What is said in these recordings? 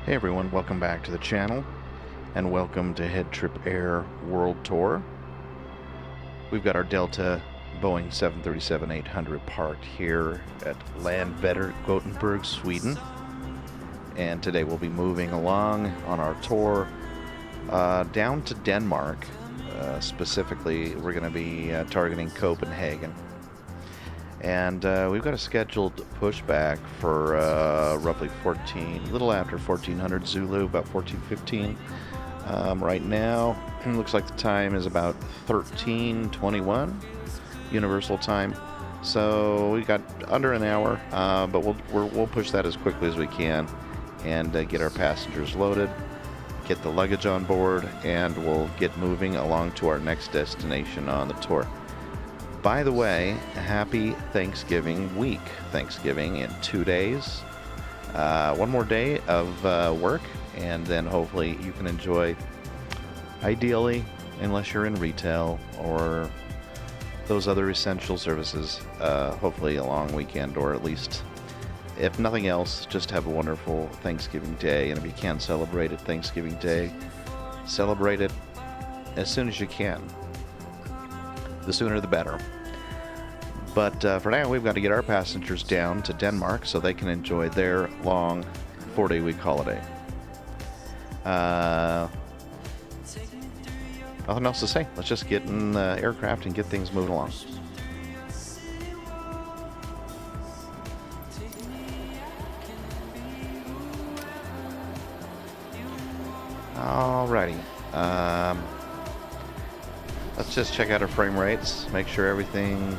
Hey everyone, welcome back to the channel and welcome to HeadTrip Air World Tour. We've got our Delta Boeing 737-800 parked here at Landvetter, Gothenburg, Sweden. And today we'll be moving along on our tour down to Denmark. Specifically, we're going to be targeting Copenhagen. And we've got a scheduled pushback for roughly a little after 1400 Zulu, about 14:15. Right now, it looks like the time is about 13:21 Universal Time. So we got under an hour, but we'll push that as quickly as we can and get our passengers loaded, get the luggage on board, and we'll get moving along to our next destination on the tour. By the way, happy Thanksgiving week. Thanksgiving in 2 days. One more day of work, and then hopefully you can enjoy, ideally, unless you're in retail or those other essential services, hopefully a long weekend, or at least, if nothing else, just have a wonderful Thanksgiving day. And if you can't celebrate it Thanksgiving Day, celebrate it as soon as you can. The sooner the better. But for now, we've got to get our passengers down to Denmark so they can enjoy their long 4-day week holiday. Nothing else to say. Let's just get in the aircraft and get things moving along. Alrighty. Let's just check out our frame rates, make sure everything...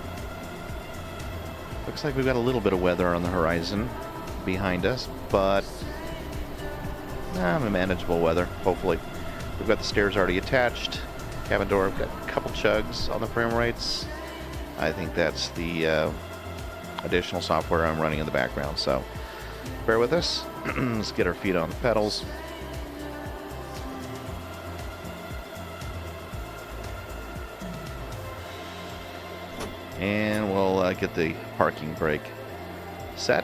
Looks like we've got a little bit of weather on the horizon behind us, but manageable weather, hopefully. We've got the stairs already attached. Cabin door, we've got a couple chugs on the frame rates. I think that's the additional software I'm running in the background, so bear with us. Let's get our feet on the pedals. And we'll get the parking brake set.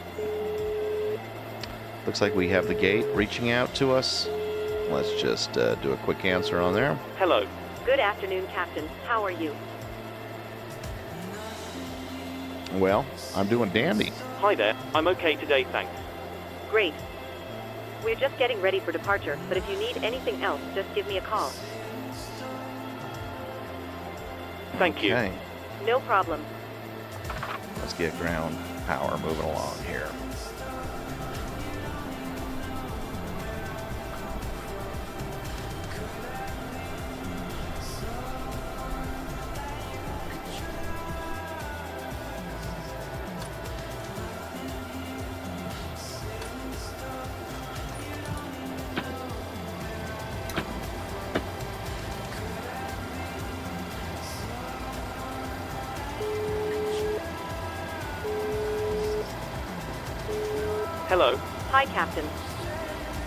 Looks like we have the gate reaching out to us. Let's just do a quick answer on there. Hello. Good afternoon, Captain. How are you? Well, I'm doing dandy. Hi there. I'm okay today, thanks. Great. We're just getting ready for departure, but if you need anything else, just give me a call. Thank you. Okay. No problem. Let's get ground power moving along here. Hello. Hi, Captain.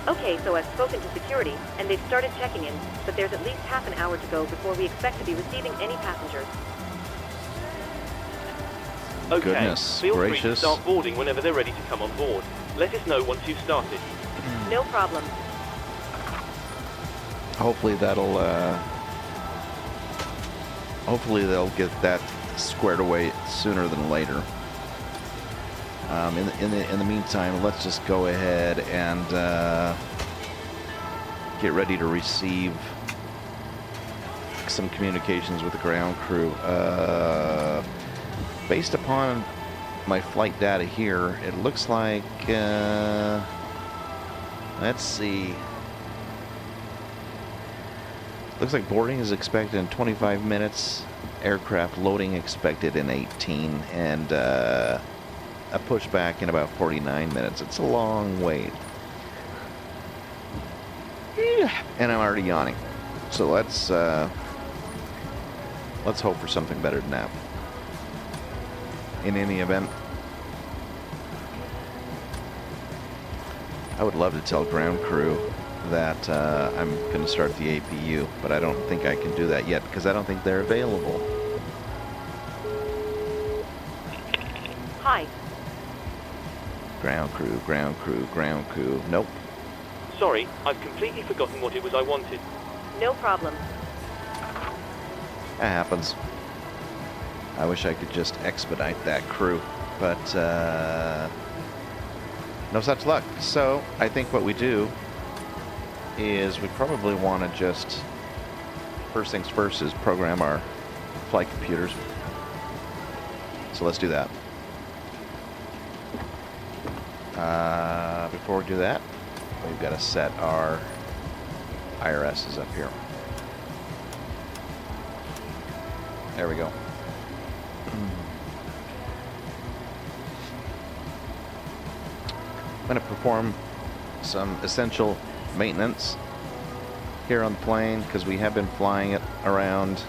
Okay, so I've spoken to security, and they've started checking in, but there's at least half an hour to go before we expect to be receiving any passengers. Okay. Goodness Feel free to gracious. start boarding whenever they're ready to come on board. Let us know once you've started. No problem. Hopefully that'll hopefully they'll get that squared away sooner than later. In the meantime, let's just go ahead and get ready to receive some communications with the ground crew. Based upon my flight data here, it looks like let's see. Looks like boarding is expected in 25 minutes. Aircraft loading expected in 18, and a pushback in about 49 minutes. It's a long wait. And I'm already yawning. So let's hope for something better than that. In any event, I would love to tell ground crew that I'm going to start the APU, but I don't think I can do that yet because I don't think they're available. Hi. Ground crew, ground crew, ground crew. Nope. Sorry, I've completely forgotten what it was I wanted. No problem. That happens. I wish I could just expedite that crew, but no such luck. So I think what we do is we probably want to just, first things first is program our flight computers. So let's do that. Before we do that, we've got to set our IRSs up here. There we go. I'm going to perform some essential maintenance here on the plane because we have been flying it around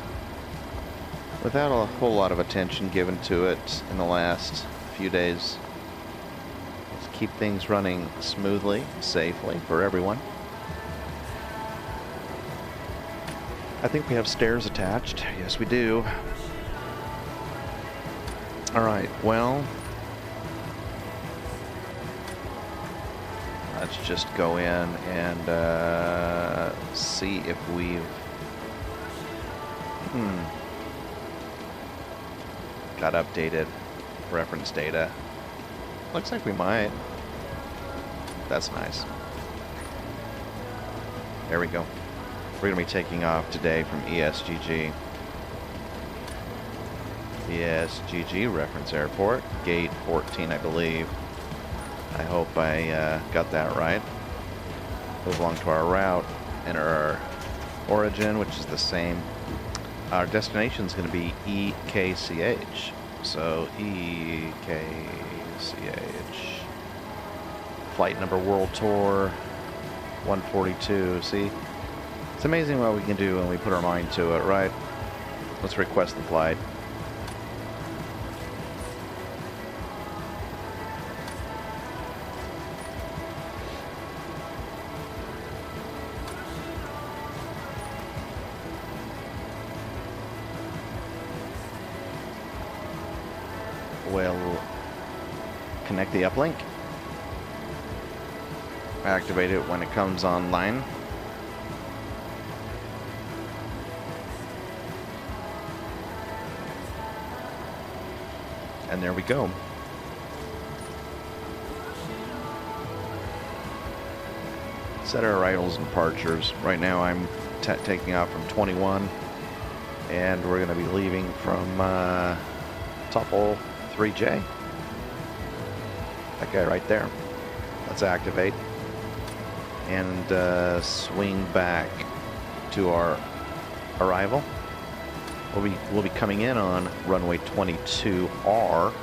without a whole lot of attention given to it in the last few days. Let's keep things running smoothly, safely for everyone. I think we have stairs attached. Yes, we do. All right, well, let's just go in and see if we've got updated reference data. Looks like we might. That's nice. There we go. We're going to be taking off today from ESGG. ESGG reference airport, gate 14, I believe. I hope I got that right. Goes along to our route and our origin, which is the same. Our destination is going to be EKCH. So EKCH. Flight number World Tour 142. See? It's amazing what we can do when we put our mind to it, right? Let's request the flight. We'll connect the uplink. Activate it when it comes online. And there we go. Set our arrivals and departures. Right now I'm taking off from 21, and we're going to be leaving from Tuple 3J. That guy right there. Let's activate and swing back to our arrival. We'll be coming in on runway 22R.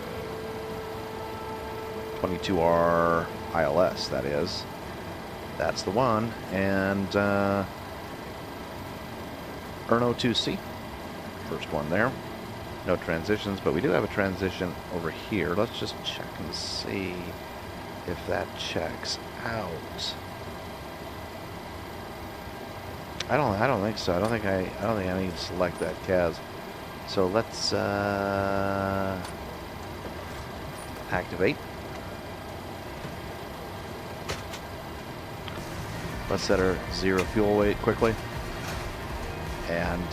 22R ILS, that is. That's the one. And Erno 2C. First one there. No transitions, but we do have a transition over here. Let's just check and see if that checks out. I don't think so. I don't think I need to select that CAS. So let's activate. Let's set our zero fuel weight quickly and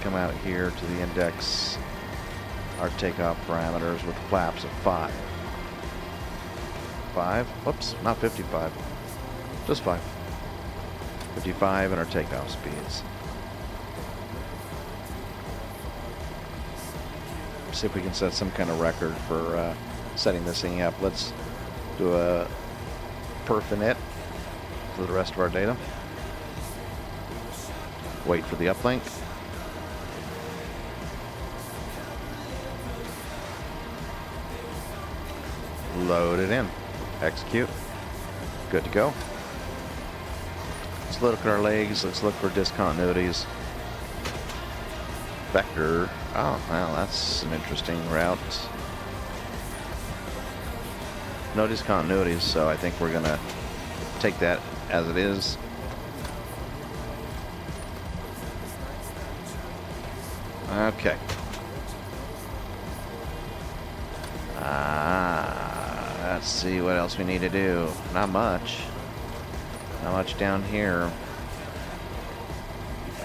come out here to the index our takeoff parameters with flaps of 5. 5? Whoops, not 55. Just 5. 55 and our takeoff speeds. See if we can set some kind of record for setting this thing up. Let's do a perf init for the rest of our data. Wait for the uplink. Load it in. Execute. Good to go. Let's look at our legs. Let's look for discontinuities. Vector. Oh, well, that's an interesting route. No discontinuities, so I think we're going to take that as it is. Okay. Let's see what else we need to do. Not much. Not much down here.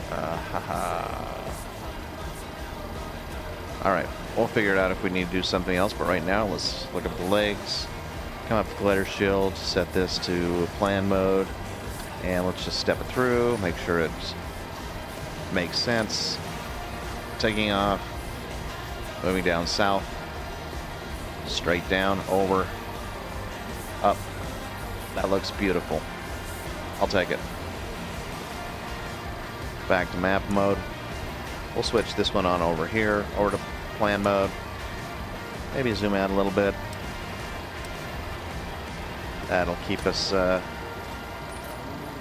Haha. Alright, we'll figure it out if we need to do something else, but right now let's look up the legs, come up to the glider shield, set this to plan mode, and let's just step it through, make sure it makes sense. Taking off, moving down south, straight down, over, up. That looks beautiful. I'll take it. Back to map mode. We'll switch this one on over here, over to plan mode. Maybe zoom out a little bit. That'll keep us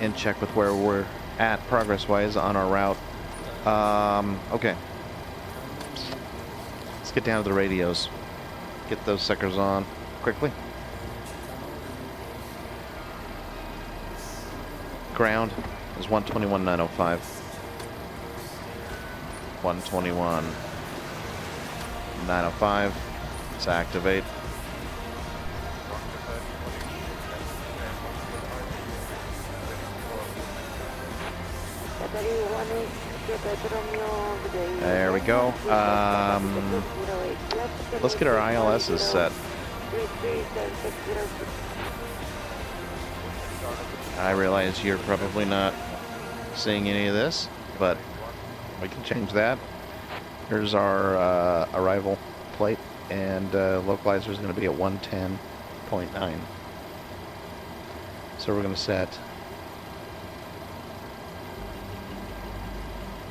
in check with where we're at progress-wise on our route. Okay. Let's get down to the radios. Get those suckers on quickly. Ground is 121.905. 121.905. Let's activate. There we go. Let's get our ILSs set. I realize you're probably not seeing any of this, but we can change that. Here's our arrival plate, and localizer is going to be at 110.9. So we're going to set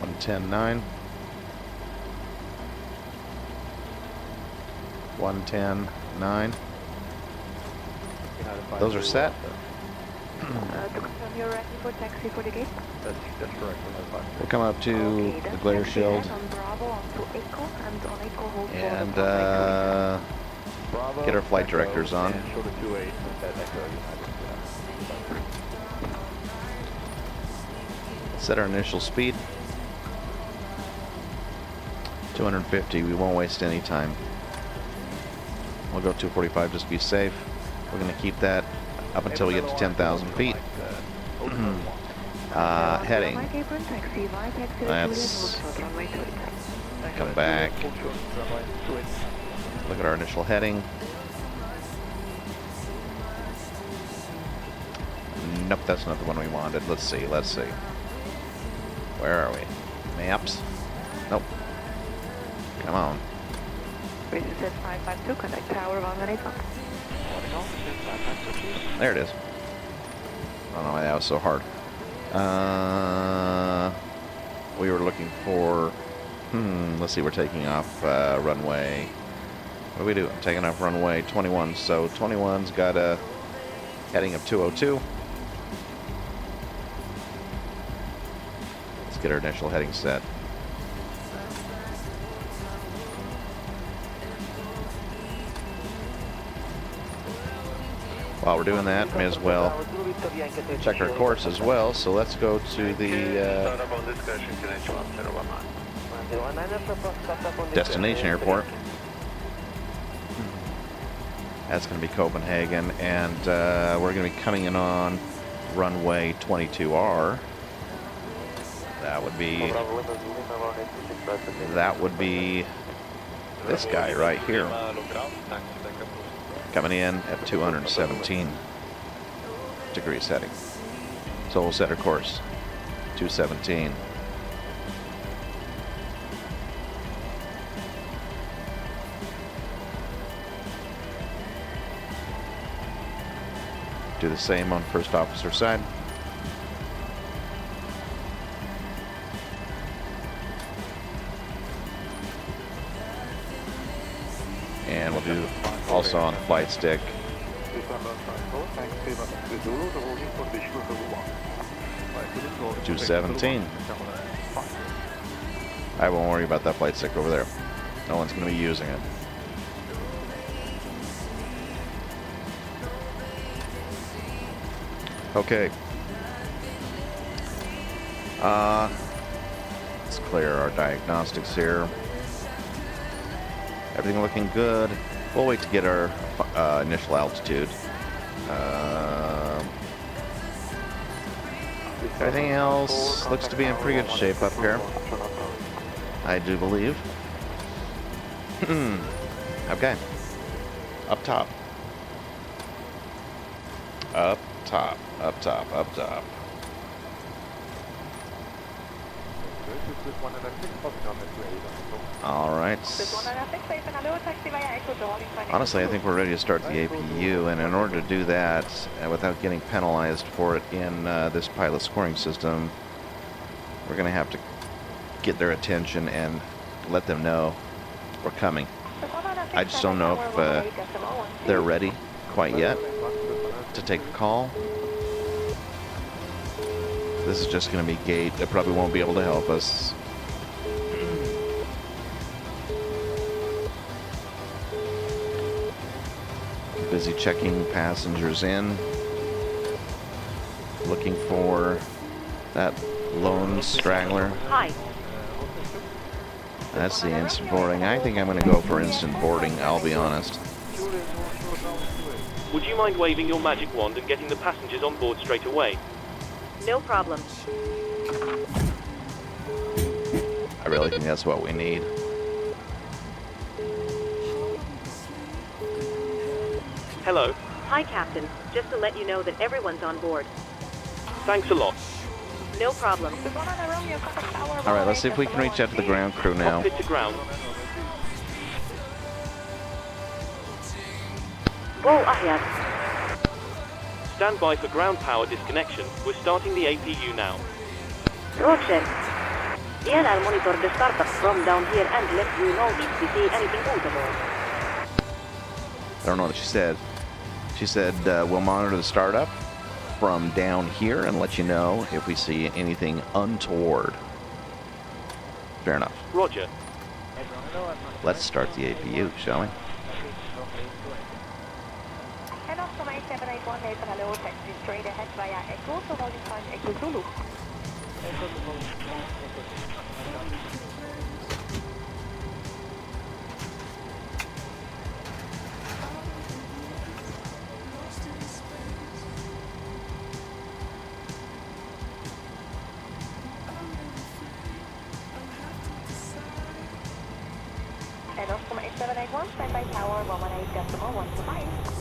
110.9, 110.9. Those are set. To confirm you're ready for taxi for the gate? That's correct. We'll come up to the glare shield On Bravo onto Echo and on Echo hold and Bravo, get our flight Echo, directors on. and shoulder 28 at Echo United. Set our initial speed. 250. We won't waste any time. We'll go 245 just to be safe. We're going to keep that up until we get to 10,000 feet. Heading. Let's come back. Look at our initial heading. Nope, that's not the one we wanted. Let's see. Where are we? Maps? Nope. Come on. This is 552, contact tower 181. There it is. I don't know why that was so hard. We were looking for... let's see, we're taking off runway... What do we do? I'm taking off runway 21. So 21's got a heading of 202. Let's get our initial heading set. While we're doing that, may as well check our course as well. So let's go to the destination airport. That's going to be Copenhagen, and we're going to be coming in on runway 22R. That would be this guy right here. Coming in at 217 degrees heading. So we'll set our course, 217. Do the same on first officer side. And we'll do also on the flight stick. 217. I won't worry about that flight stick over there. No one's going to be using it. Okay. Let's clear our diagnostics here. Everything looking good. We'll wait to get our Everything else looks to be in pretty good shape up here, I do believe. Okay. Up top. Up top, up top, up top. Alright. Honestly, I think we're ready to start the APU, and in order to do that, without getting penalized for it in this pilot scoring system, we're going to have to get their attention and let them know we're coming. I just don't know if they're ready quite yet to take the call. This is just going to be gate. They probably won't be able to help us. Busy checking passengers in. Looking for that lone straggler. Hi. That's the instant boarding. I think I'm going to go for instant boarding, I'll be honest. Would you mind waving your magic wand and getting the passengers on board straight away? No problem. I really think that's what we need. Hello. Hi, Captain. Just to let you know that everyone's on board. Thanks a lot. No problem. All right, let's see if we can reach out to the ground crew now. Cockpit to ground. Go ahead. Stand by for ground power disconnection. We're starting the APU now. Roger. I'll monitor the startup from down here and let you know if we see anything notable. I don't know what she said. She said we'll monitor the startup from down here and let you know if we see anything untoward. Fair enough. Roger. Let's start the APU, shall we? Head off from 8781, Nathan, hello, taxi straight ahead via Echo, so volume time Echo Zulu. Head off from 8781, standby tower 118.125.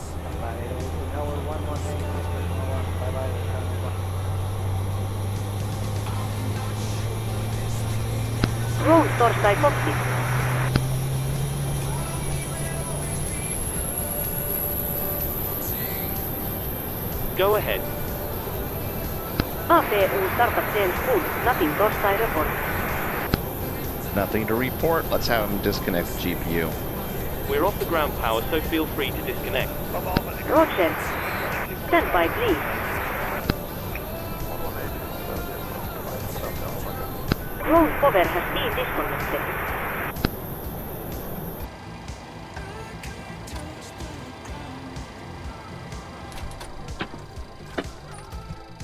Roll Torsai cockpit. Go ahead. APU startup sales full. Nothing Torsai report. Nothing to report. Let's have them disconnect the GPU. We're off the ground power, so feel free to disconnect. Roger. Stand by, please. Roll cover has been disconnected.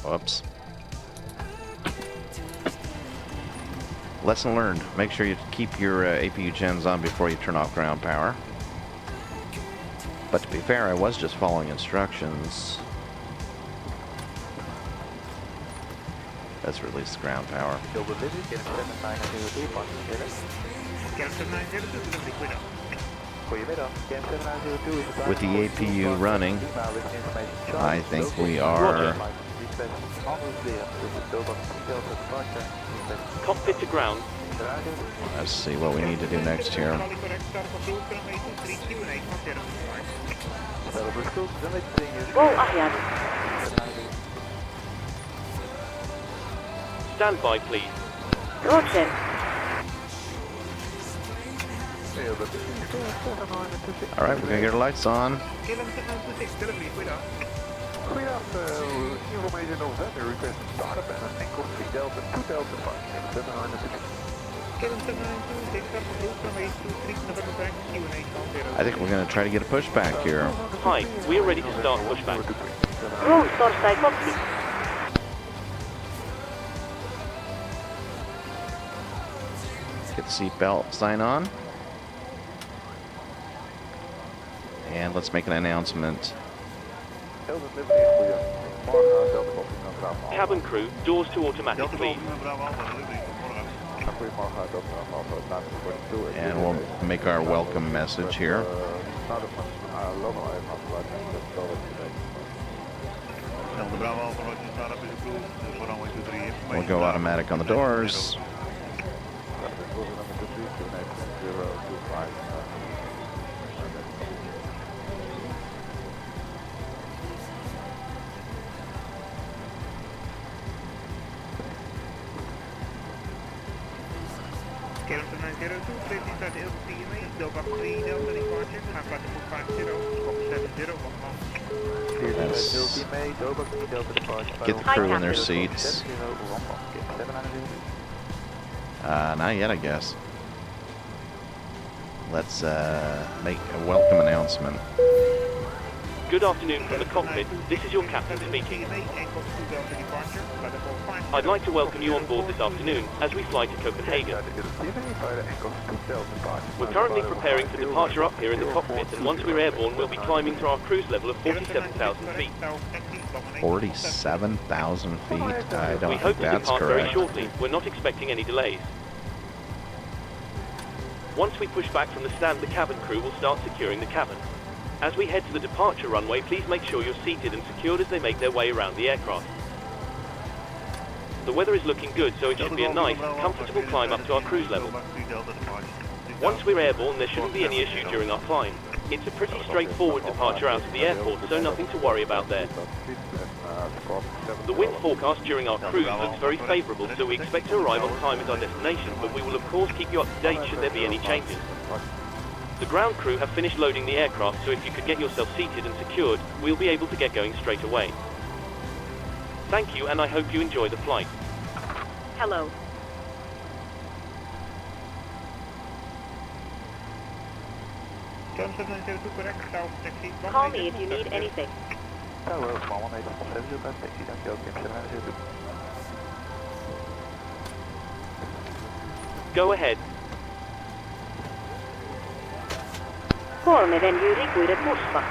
Whoops. Lesson learned. Make sure you keep your APU gens on before you turn off ground power. But to be fair, I was just following instructions. Let's release the ground power. With the APU running, I think we are... Cockpit to ground. Let's see what we need to do next here. Go ahead. Stand by, please. Roger. All right, we're gonna get our lights on. Information November request startup and a single 3 Delta 2 Delta Park 750. I think we're gonna try to get a pushback here. Hi, we are ready to start pushback. Roll Torsai cockpit. Get the seatbelt sign on. And let's make an announcement. Goedemorgen, Delta Golfing, mevrouw Alpha. Cabin crew, doors to automatic, please. Goedemorgen, Delta Alpha, laten we voor de tour. And we'll make our welcome message here. Starten van logo even afsluiten. Dat is wel wat je weet. We'll go automatic on the doors. Get the crew in their seats. Not yet, I guess. Let's make a welcome announcement. Good afternoon from the cockpit. This is your captain speaking. I'd like to welcome you on board this afternoon as we fly to Copenhagen. We're currently preparing for departure up here in the cockpit, and once we're airborne, we'll be climbing to our cruise level of 47,000 feet. 47,000 feet? I We don't hope think to that's depart very correct. shortly. We're not expecting any delays. Once we push back from the stand, the cabin crew will start securing the cabin. As we head to the departure runway, please make sure you're seated and secured as they make their way around the aircraft. The weather is looking good, so it should be a nice, comfortable climb up to our cruise level. Once we're airborne, there shouldn't be any issue during our climb. It's a pretty straightforward departure out of the airport, so nothing to worry about there. The wind forecast during our cruise looks very favourable, so we expect to arrive on time at our destination, but we will of course keep you up to date should there be any changes. The ground crew have finished loading the aircraft, so if you could get yourself seated and secured, we'll be able to get going straight away. Thank you, and I hope you enjoy the flight. Hello. Call me if you need anything. Hello, small 1870, taxi, dankjewel, Kim 792. Go ahead. 3 Venue Rikuidet Muspa.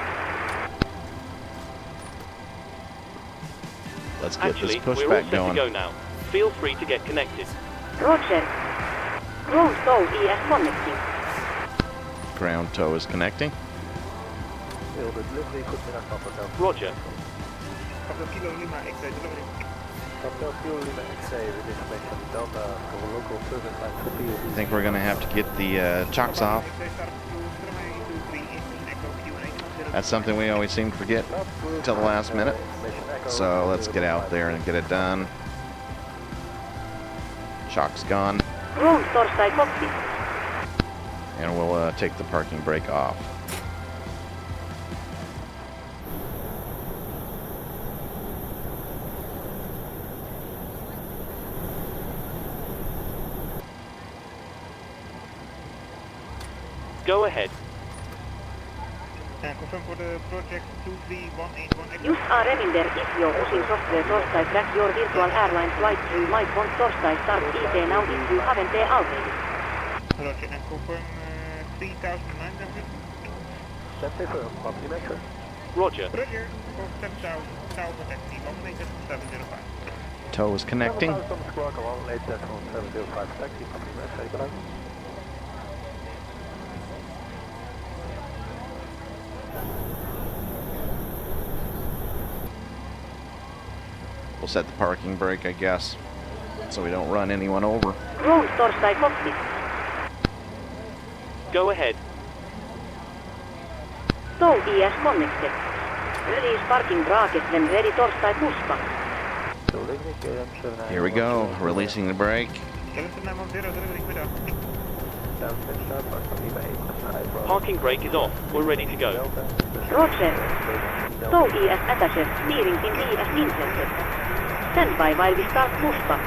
Let's get Actually, this we're all pushback set to going. go now. Feel free to get connected. Roger. Ground Tow ES connecting. Ground tow is connecting. Roger. I think we're going to have to get the chocks off. That's something we always seem to forget until the last minute. So let's get out there and get it done. Chock's gone. Ground Torstai Cockpit. And we'll take the parking brake off. Go ahead. Confirm for the project 231818. Use Reminder if your using software Torstai track your virtual airline flight you might want Torstai start ET now if you haven't already. Roger, and confirm 3,900. Roger. Roger, for 7,000, Tower taxi, 18705. Tow is connecting. We'll set the parking brake, I guess, so we don't run anyone over. Ground Torstai Cockpit. Go ahead. Tow ES connected. Release parking bracket when ready Torstai Puspa. Here we go, releasing the brake. 77910, delivery, good Parking brake is off. We're ready to go. Roger. Tow ES attaches, steering pin ES inserted. Stand by while we start Puspa.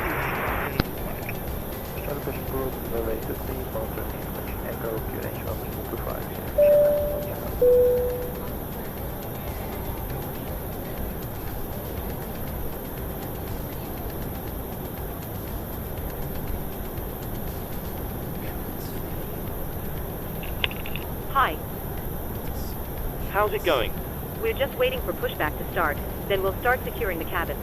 Hi. How's it going? We're just waiting for pushback to start, then we'll start securing the cabin.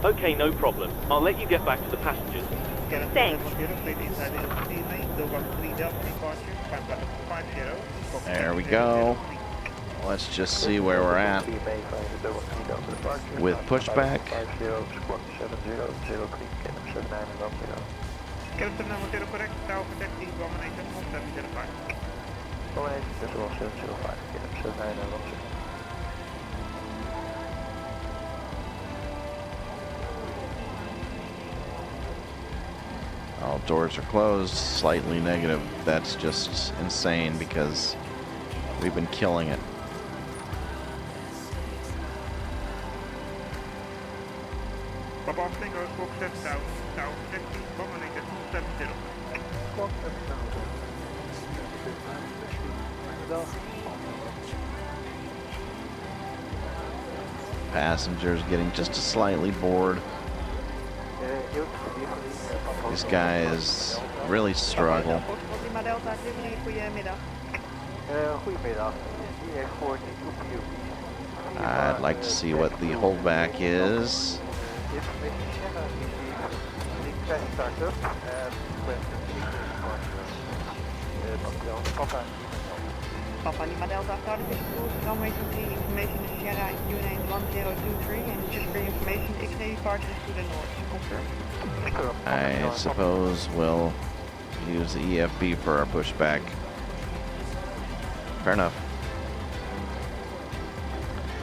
Okay, no problem. I'll let you get back to the passengers. Thanks. There we go. Let's just see where we're at. With pushback. All doors are closed, slightly negative. That's just insane because we've been killing it. Passengers getting just slightly bored. These guys really struggle. I'd like to see what the holdback is. Papa Lima Delta started this cruise, runway 23, information is Sierra Unit 1023, and just for information, X-ray departure is to the north, confirmed. I suppose we'll use the EFB for our pushback. Fair enough.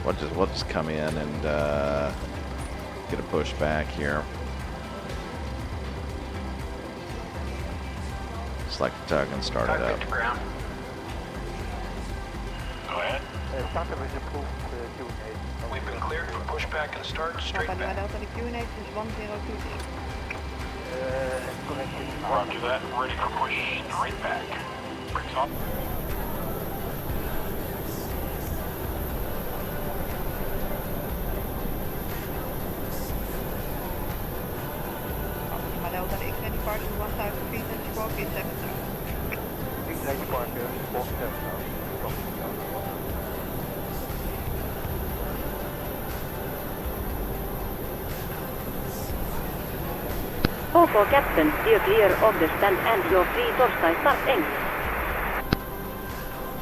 We'll just come in and get a pushback here. Select the tug and start it up. Go ahead. We've been cleared for pushback and start straight Papa Lima back. Delta, the QNH is 1023. Roger that. Ready for push straight back. Brakes off. Papa Lima Delta, the X-ray departure 1000 feet and stroke is 7000. Okay, Captain, steer clear of the stand and your free Torstai start ends.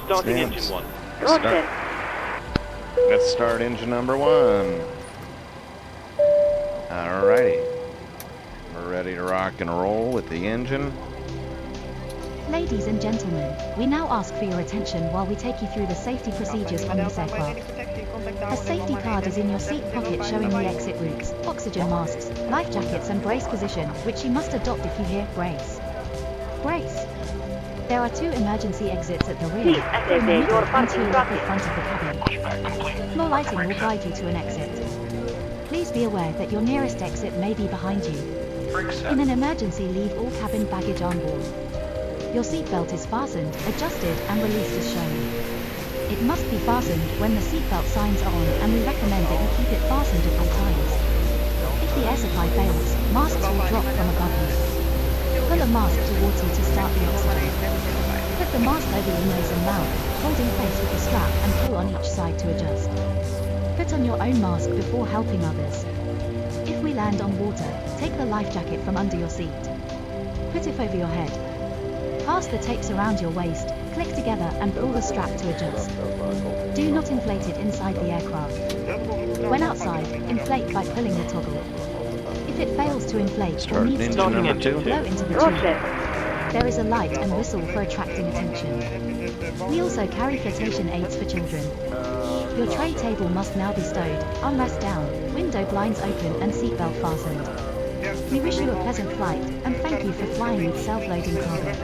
Starting Stance. engine 1. Roger. Let's start engine number 1. Alrighty. We're ready to rock and roll with the engine. Ladies and gentlemen, we now ask for your attention while we take you through the safety procedures on this aircraft. A safety card is in your seat pocket showing the exit routes, oxygen masks, life jackets and brace position, which you must adopt if you hear brace. Brace. There are 2 emergency exits at the rear, Please in the access middle your and 2 parking at the bracket. front of the cabin. Pushback complete. Floor lighting will guide you to an exit. Please be aware that your nearest exit may be behind you. Brakes set. In an emergency, leave all cabin baggage on board. Your seatbelt is fastened, adjusted and released as shown. It must be fastened when the seatbelt signs are on, and we recommend that you keep it fastened at all times. If the air supply fails, masks will drop from above you. Pull a mask towards you to start the oxygen. Put the mask over your nose and mouth, hold in place with the strap and pull on each side to adjust. Put on your own mask before helping others. If we land on water, take the life jacket from under your seat. Put it over your head. Pass the tapes around your waist, click together and pull the strap to adjust. Do not inflate it inside the aircraft. When outside, inflate by pulling the toggle. If it fails to inflate or Start needs engine to number inflate, 2. blow into the tube. Roger. There is a light and whistle for attracting attention. We also carry flotation aids for children. Your tray table must now be stowed, armrest down, window blinds open and seatbelt fastened. We wish you a pleasant flight, and thank you for flying with self-loading cargo.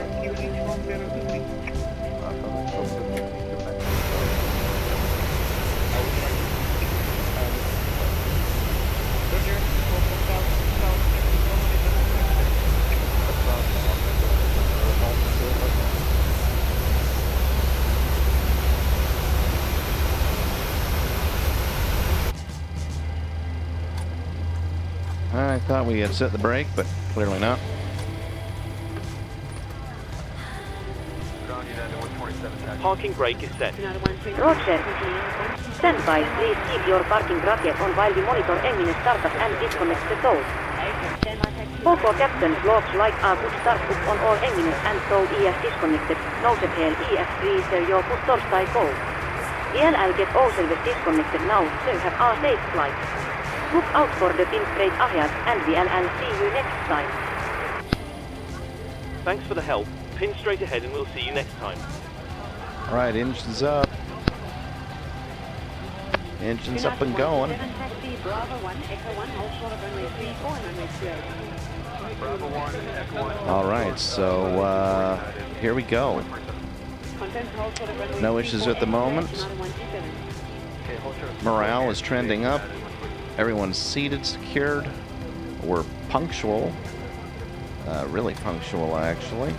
I thought we had set the brake, but clearly not. Parking brake is set. Roger. Stand by. Please keep your parking bracket on while we monitor engine startup and disconnect the tow. For Captain, locks light are put start up on all engines and tow EF disconnected. Noted here EF freezer your put torstai go. ELL get all service disconnected now, so have a safe flight. Look out for the pin straight ahead and we'll see you next time. Thanks for the help. Pin straight ahead and we'll see you next time. All right, engines up. Engines up and going. All right, so here we go. No issues at the moment. Morale is trending up. Everyone's seated, secured. We're punctual. Really punctual, actually.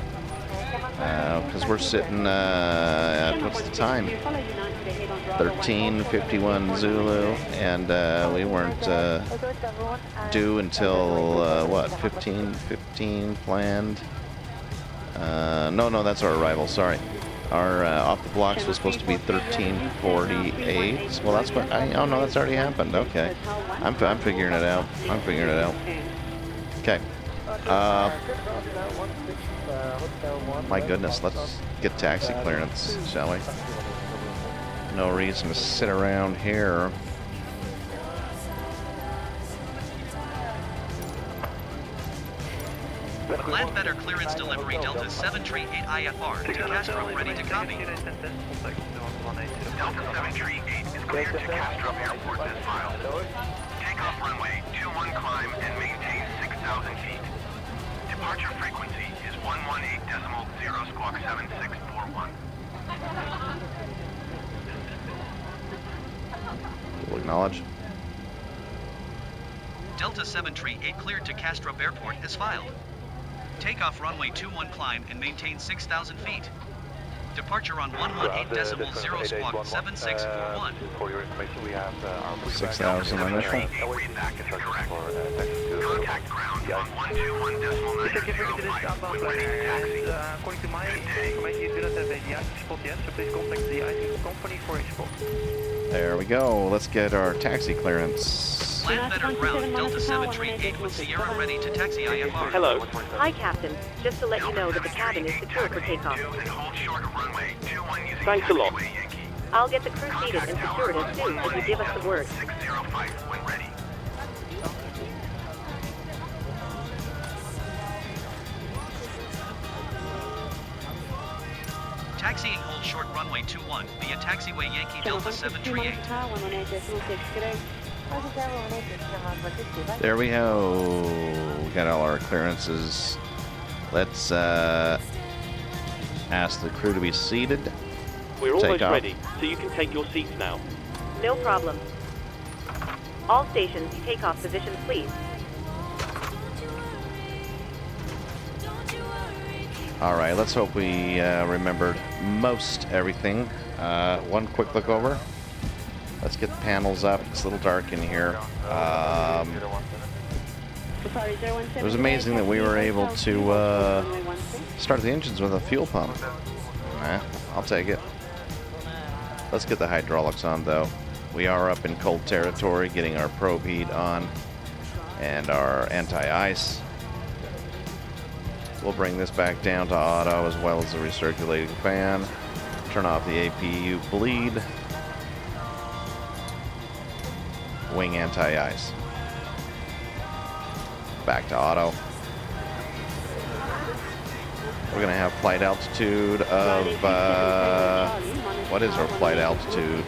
Because we're sitting at, what's the time? 13:51 Zulu, and we weren't due until, what, 15:15 planned? No, that's our arrival, sorry. Our off the blocks was supposed to be 13:48. Well, that's what, oh no, that's already happened, okay. I'm figuring it out. Okay. My goodness, let's get taxi clearance, shall we? No reason to sit around here. Land better clearance delivery Delta 738 IFR to Castro, ready to copy. Delta 738 is cleared to Castro Airport as filed. Takeoff runway 21 climb and maintain 6,000 feet. Departure frequency is 118.0 squawk 7641. We'll acknowledge. Delta 738 cleared to Castro Airport as filed. Takeoff runway 21 climb and maintain 6,000 feet. Departure on 118.0 squawk 7641. For your information, we have our 6,000 initial. Contact ground on 121.905 when ready to taxi. According to my information, you do not have a de-icing spot yet, so please contact the de-icing company for a spot. There we go. Let's get our taxi clearance. Land better ground Delta 738 with Sierra ready to taxi IFR. Hello. Hi, Captain. Just to let you know that the cabin is secure for takeoff. Thanks a lot. I'll get the crew seated and secured as soon as you give us the word. 605 when ready. Taxiing hold short runway 21 via taxiway Yankee Delta 738. There we go. We got all our clearances. Let's ask the crew to be seated. We're almost off. ready, so you can take your seats now. No problem. All stations, takeoff positions, please. All right, let's hope we remembered most everything. One quick look over. Let's get the panels up. It's a little dark in here. It was amazing that we were able to start the engines with a fuel pump. I'll take it. Let's get the hydraulics on, though. We are up in cold territory, getting our probe heat on and our anti-ice. We'll bring this back down to auto as well as the recirculating fan. Turn off the APU bleed. Wing anti-ice. Back to auto. We're going to have flight altitude of, what is our flight altitude?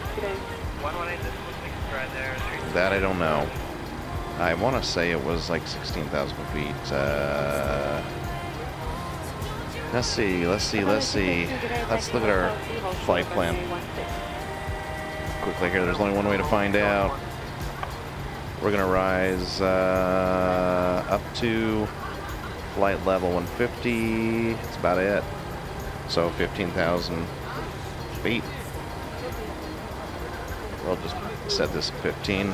That I don't know. I want to say it was like 16,000 feet. Let's see. Let's look at our flight plan. Quickly here, there's only one way to find out. We're going to rise up to flight level 150. That's about it. So 15,000 feet. We'll just set this at 15.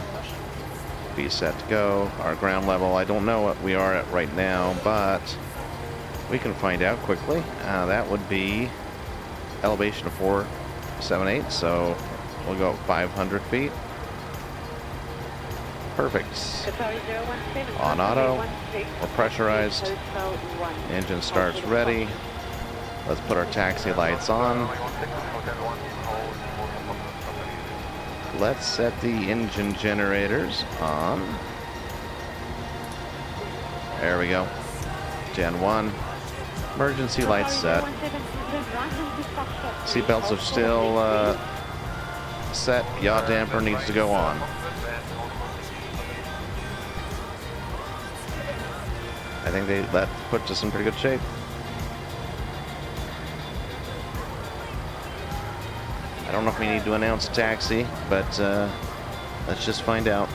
Be set to go. Our ground level, I don't know what we are at right now, but we can find out quickly. That would be elevation of 478, so we'll go 500 feet. Perfect. On auto, we're pressurized. Engine starts ready. Let's put our taxi lights on. Let's set the engine generators on. There we go. Gen 1. Emergency lights set. Seatbelts are still set. Yaw damper needs to go on. I think that puts us in pretty good shape. I don't know if we need to announce taxi, but let's just find out.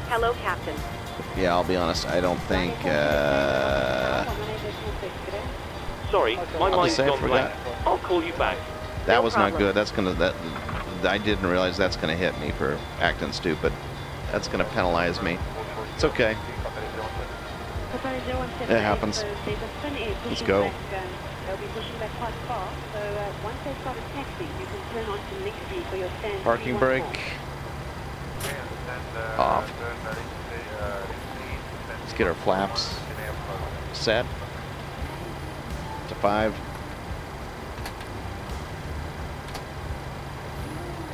Hello, Captain. Yeah, I'll be honest. I don't think. Sorry, my I'll mind's just say I gone blank. forgot. I'll call you back. That No was problem. not good. That's gonna I didn't realize that's gonna hit me for acting stupid. That's gonna penalize me. It's okay. It happens. Let's go. They'll be pushing back quite far, so once they start a taxi, you can turn on to Nixie for your stand. Parking 314. brake off. Let's get our flaps set to 5.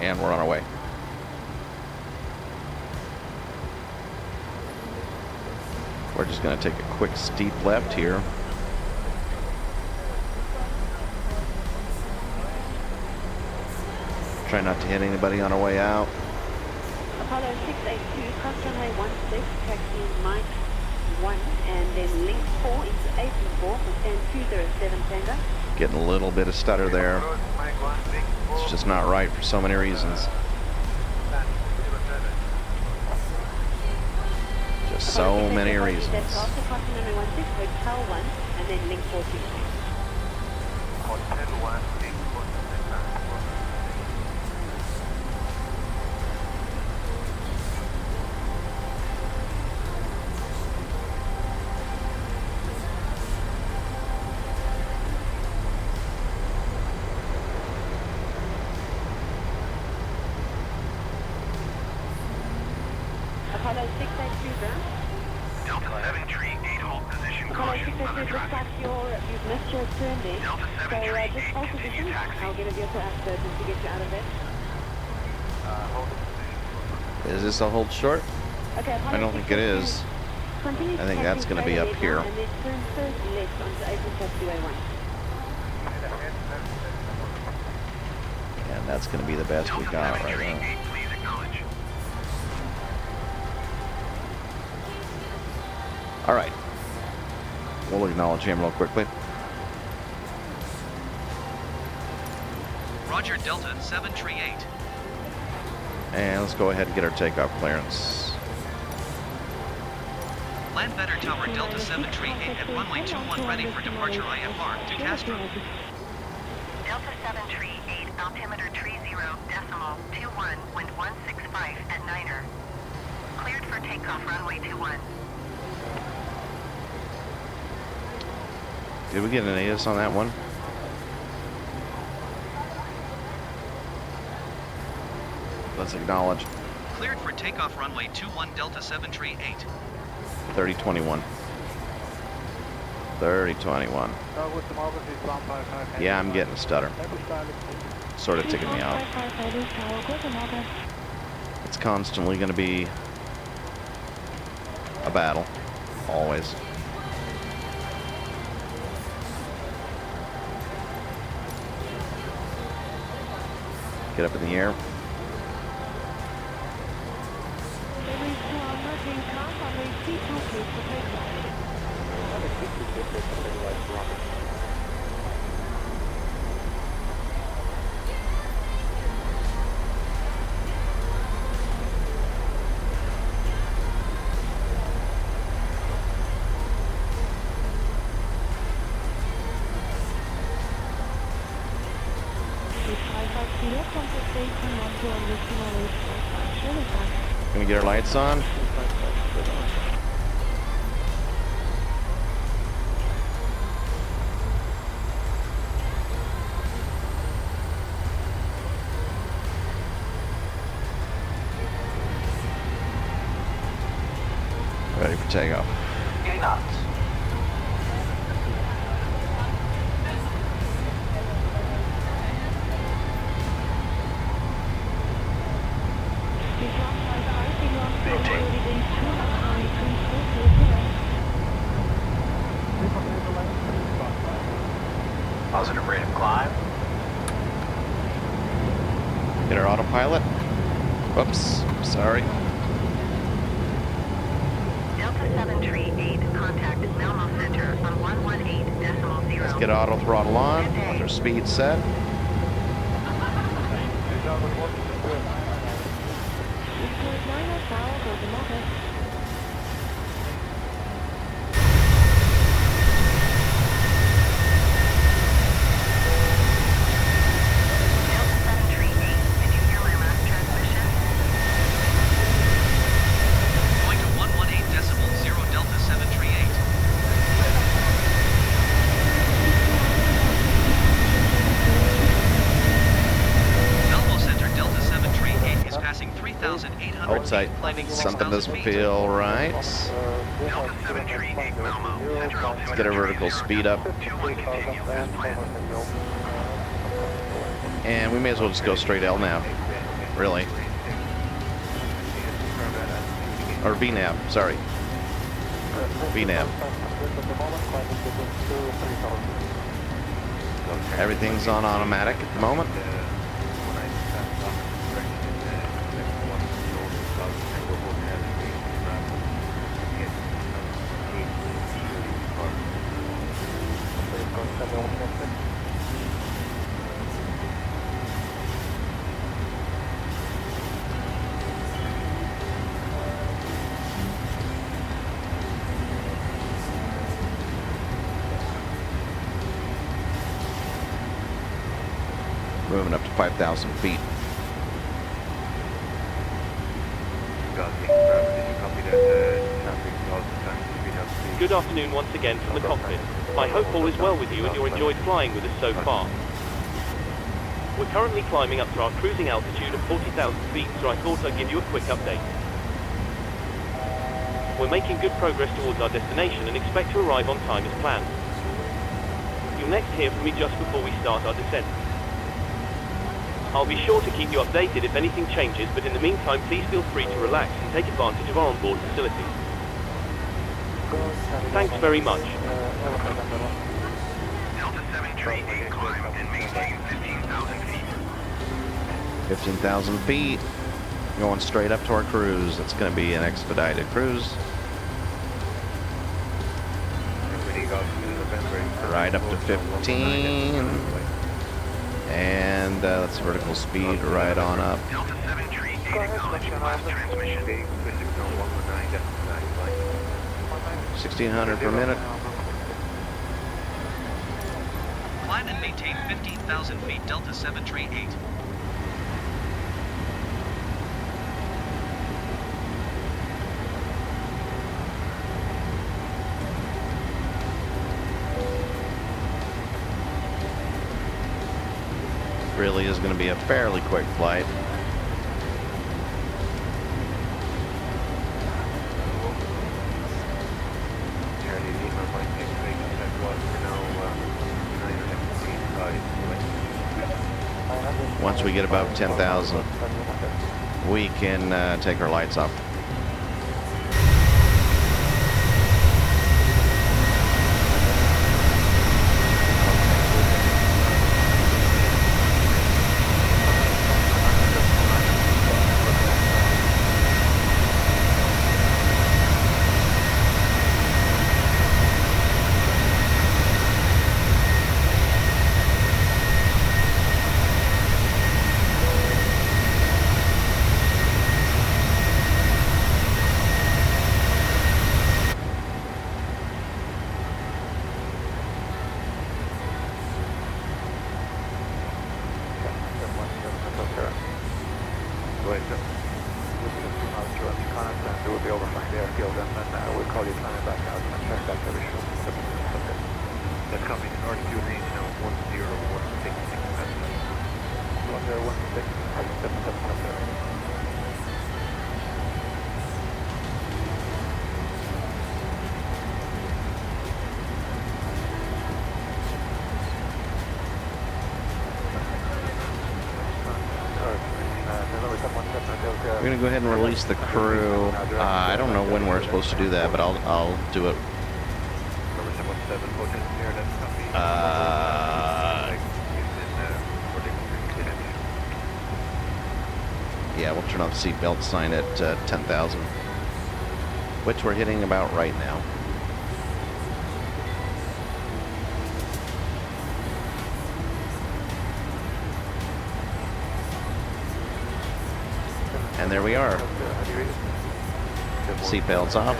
And we're on our way. We're just going to take a quick steep left here. Try not to hit anybody on our way out. Apollo 682, cross runway 16, taxi Mike 1, and then link 4 into 84 for stand 207 Tango. Getting a little bit of stutter there. It's just not right for so many reasons. Just so many reasons. That's also cross runway 16, hotel 1, and then link 4 to Apollo 682 ground. Delta 7 tree 8 hold position. Apollo Caution 682, other looks like traffic. you've missed your turn there. Delta 7 So tree just 8 hold continue position. taxi. I'll get a vehicle out just to get you out of there. Is this a hold short? Okay, Apollo I don't think it 682, is. continue I think to that's taxi going to be straight up ahead here. now, and then turn first left onto April Taxiway 1. And that's going to be the best we got right Tree now. 8, please acknowledge. All right. We'll acknowledge him real quickly. Roger, Delta 7 Tree 8. And let's go ahead and get our takeoff clearance. Land Better Tower Delta 7 Tree 8 at runway 21 ready for departure IFR to Castro. Delta 7 tree 8, altimeter tree 0.21, wind 165 at Niner. Cleared for takeoff runway 21. Did we get an AS on that one? Let's acknowledge. Cleared for takeoff runway 21 Delta 7 Tree 8. 3021. 3021. Yeah, I'm getting a stutter. Sort of ticking me out. It's constantly going to be a battle. Always. Get up in the air. Gonna get our lights on. Ready for takeoff. 80 knots. Positive rate of climb. Get our autopilot. Whoops, sorry. Delta 738, contact Malmo Center on 118.0. Let's get auto throttle on with our speed set. Going to 118.0 Delta 738. Malmo Center Delta 738 is passing 3,800 Hold tight. feet, climbing Something 6,000 doesn't feet. feel right. Delta 738 Malmo, center altimeter Let's get our vertical speed up. 21 continue as planned. And we may as well just go straight LNAV, really. Or VNAV, sorry. VNAV. Everything's on automatic at the moment. Moving up to 5,000 feet. Good afternoon once again from the cockpit. I hope all is well with you and you enjoyed flying with us so far. We're currently climbing up to our cruising altitude of 40,000 feet, so I thought I'd give you a quick update. We're making good progress towards our destination and expect to arrive on time as planned. You'll next hear from me just before we start our descent. I'll be sure to keep you updated if anything changes, but in the meantime, please feel free to relax and take advantage of our onboard facilities. Thanks very much. Delta 738 climb and maintain 15,000 feet. 15,000 feet. Going straight up to our cruise. It's going to be an expedited cruise. Right up to 15. And that's vertical speed right on up. Delta 738 acknowledging last transmission. 1,600 per minute. Climb and maintain 15,000 feet Delta 738. Really is going to be a fairly quick flight. Once we get above 10,000, we can take our lights off. go ahead and release the crew. I don't know when we're supposed to do that, but I'll do it. Yeah, we'll turn on the seatbelt sign at 10,000, which we're hitting about right now. And there we are. Seatbelts off.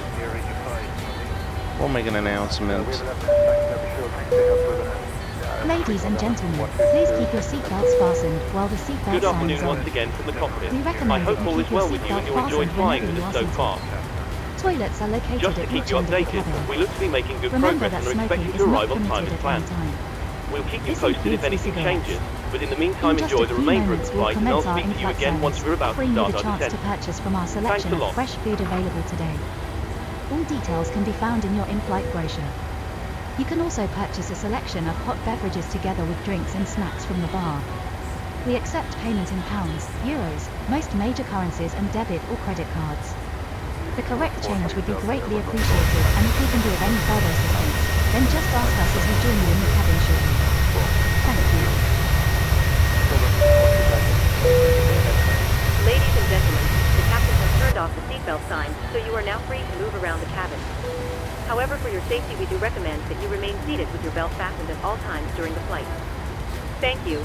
We'll make an announcement. Ladies and gentlemen, please keep your seatbelts fastened while the seatbelt Good sign afternoon is on. once again from the cockpit. We I recommend that hope you all is keep your well with you and seatbelt you enjoyed fastened flying whenever with you us are so seated. far. Toilets are located Just to at keep each you end of the updated, cabin. we look to be making good Remember progress that and are smoking expected is to not arrive on time permitted as at any planned. time. We'll keep you This posted if includes anything e-cigarettes. changes, but in the meantime In just enjoy a the few remainder of moments the we'll flight and I'll commence our speak to you in-flight again once service, we're about to offering you start the our chance descent. to purchase from our Thanks selection a of lot. fresh food available today. All details can be found in your in-flight brochure. You can also purchase a selection of hot beverages together with drinks and snacks from the bar. We accept payment in pounds, euros, most major currencies and debit or credit cards. The correct change would be greatly appreciated, and if we can be of any further assistance, then just ask us as we join you in the cabin shortly. Thank you. Ladies and gentlemen, the captain has turned off the seatbelt sign, so you are now free to move around the cabin. However, for your safety, we do recommend that you remain seated with your belt fastened at all times during the flight. Thank you.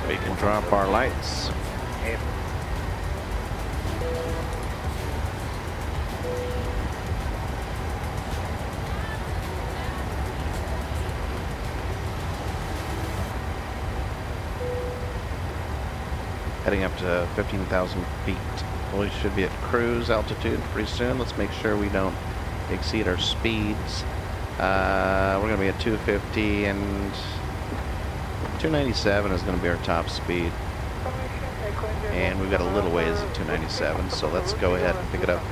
We can drop our lights. Heading up to 15,000 feet. We should be at cruise altitude pretty soon. Let's make sure we don't exceed our speeds. We're going to be at 250 and 297 is going to be our top speed. And we've got a little ways at 297, so let's go ahead and pick it up.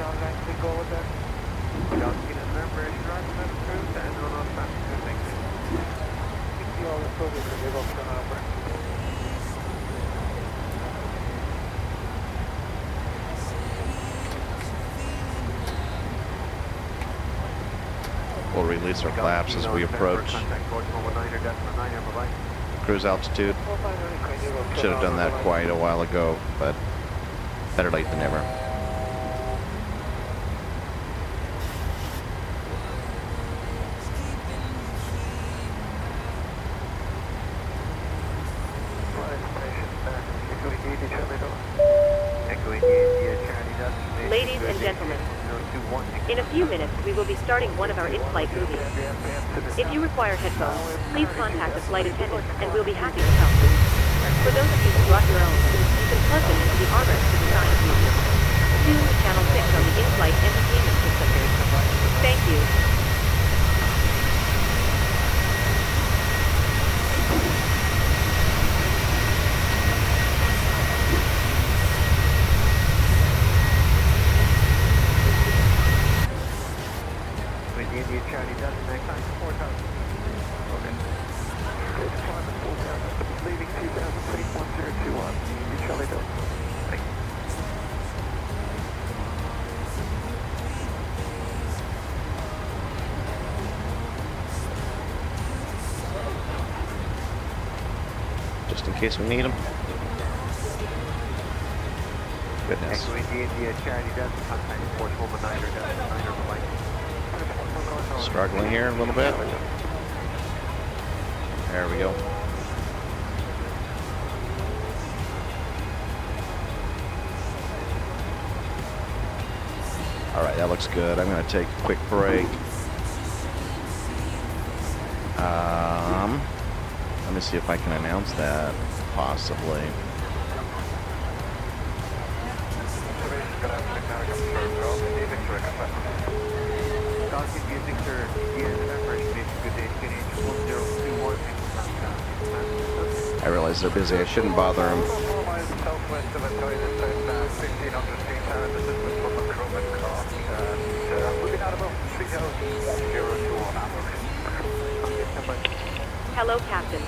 We'll release our flaps as we approach cruise altitude. Should have done that quite a while ago, but better late than never. Ladies and gentlemen, in a few minutes we will be starting one of our in-flight movies. If you require headphones, please contact a flight attendant and we'll be happy to help. For those of you who brought your own, you can plug them into the armrest to the side of you. Tune to Channel 6 on the in-flight entertainment system. Thank you. Just in case we need them. Goodness. Struggling here a little bit. There we go. All right, that looks good. I'm going to take a quick break. Let me see if I can announce that, possibly. I realize they're busy. I shouldn't bother them. Hello, Captain.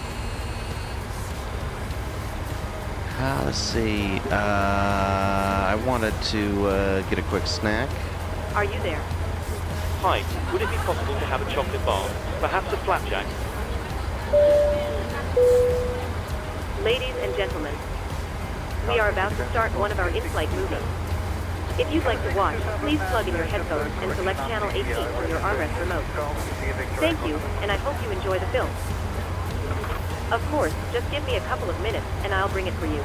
Let's see. I wanted to get a quick snack. Are you there? Hi, would it be possible to have a chocolate bar? Perhaps a flapjack? Ladies and gentlemen, we are about to start one of our in-flight movies. If you'd like to watch, please plug in your headphones and select channel 18 from your armrest remote. Thank you, and I hope you enjoy the film. Of course, just give me a couple of minutes, and I'll bring it for you.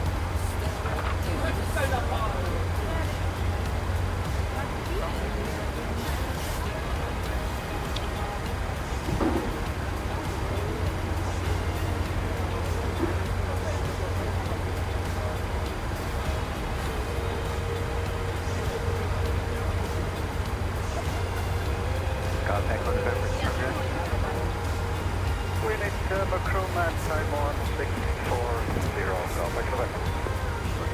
Contact on November, progress. Phoenix, Macron, Simon, 640, Alpha Quebec.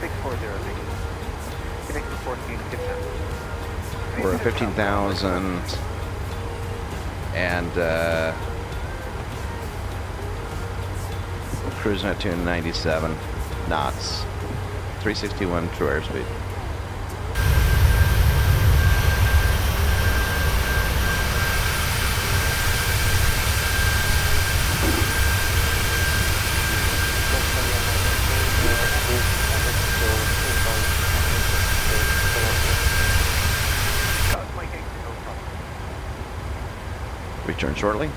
640, thank you. Phoenix reporting, skip time. We're at 15,000 and cruising at 297 knots, 361 true airspeed. Return shortly.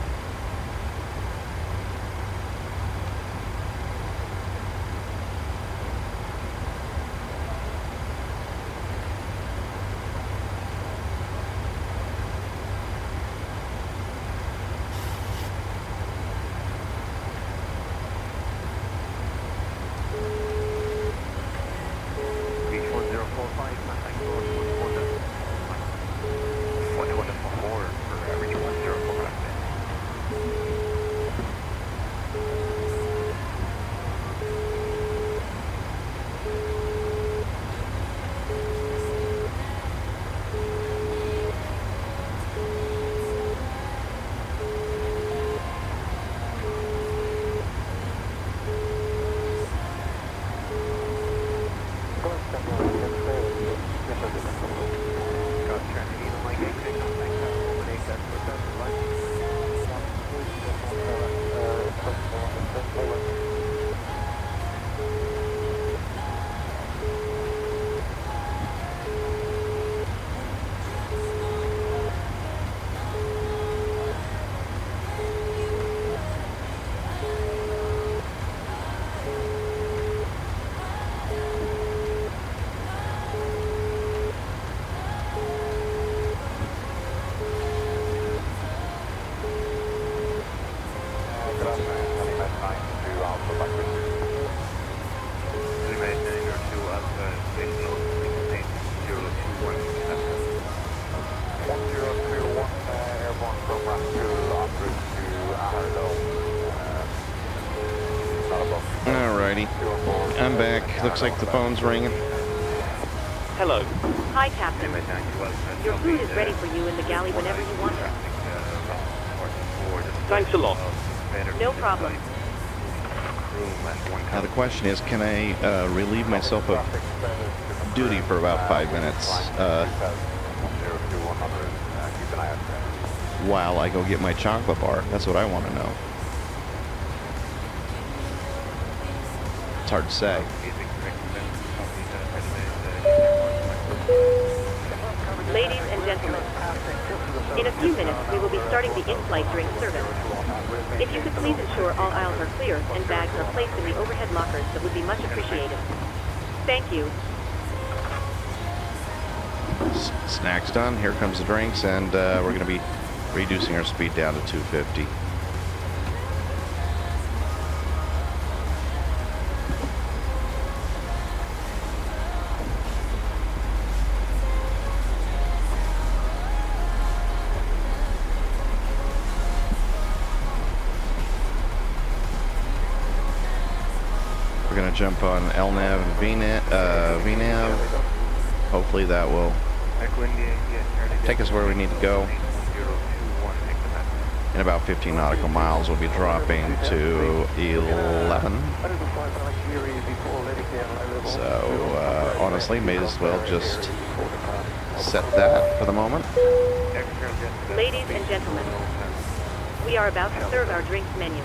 Alrighty, I'm back. Looks like the phone's ringing. Hello. Hi, Captain. Your food is ready for you in the galley whenever you want it. Thanks a lot. No problem. Now the question is, can I relieve myself of duty for about 5 minutes while I go get my chocolate bar? That's what I want to know. It's hard to say. Ladies and gentlemen, in a few minutes we will be starting the in-flight drink service. If you could please ensure all aisles are clear and bags are placed in the overhead lockers, that would be much appreciated. Thank you. Snacks done. Here comes the drinks, and we're going to be reducing our speed down to 250. We're going to jump on LNAV and VNAV. Hopefully that will take us where we need to go. In about 15 nautical miles, we'll be dropping to 11. So, honestly, may as well just set that for the moment. Ladies and gentlemen, we are about to serve our drinks menu.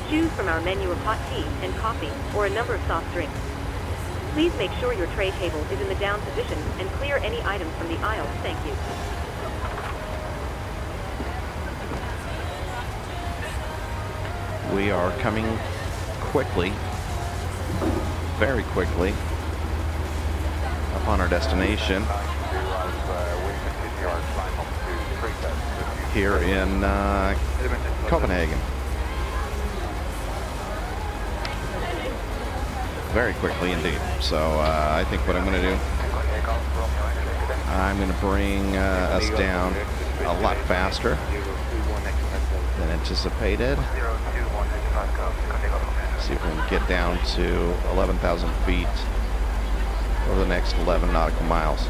Choose from our menu of hot tea and coffee, or a number of soft drinks. Please make sure your tray table is in the down position and clear any items from the aisle. Thank you. We are coming quickly, very quickly, upon our destination here in Copenhagen. Very quickly indeed. So I think what I'm going to do, I'm going to bring us down a lot faster than anticipated. See if we can get down to 11,000 feet over the next 11 nautical miles.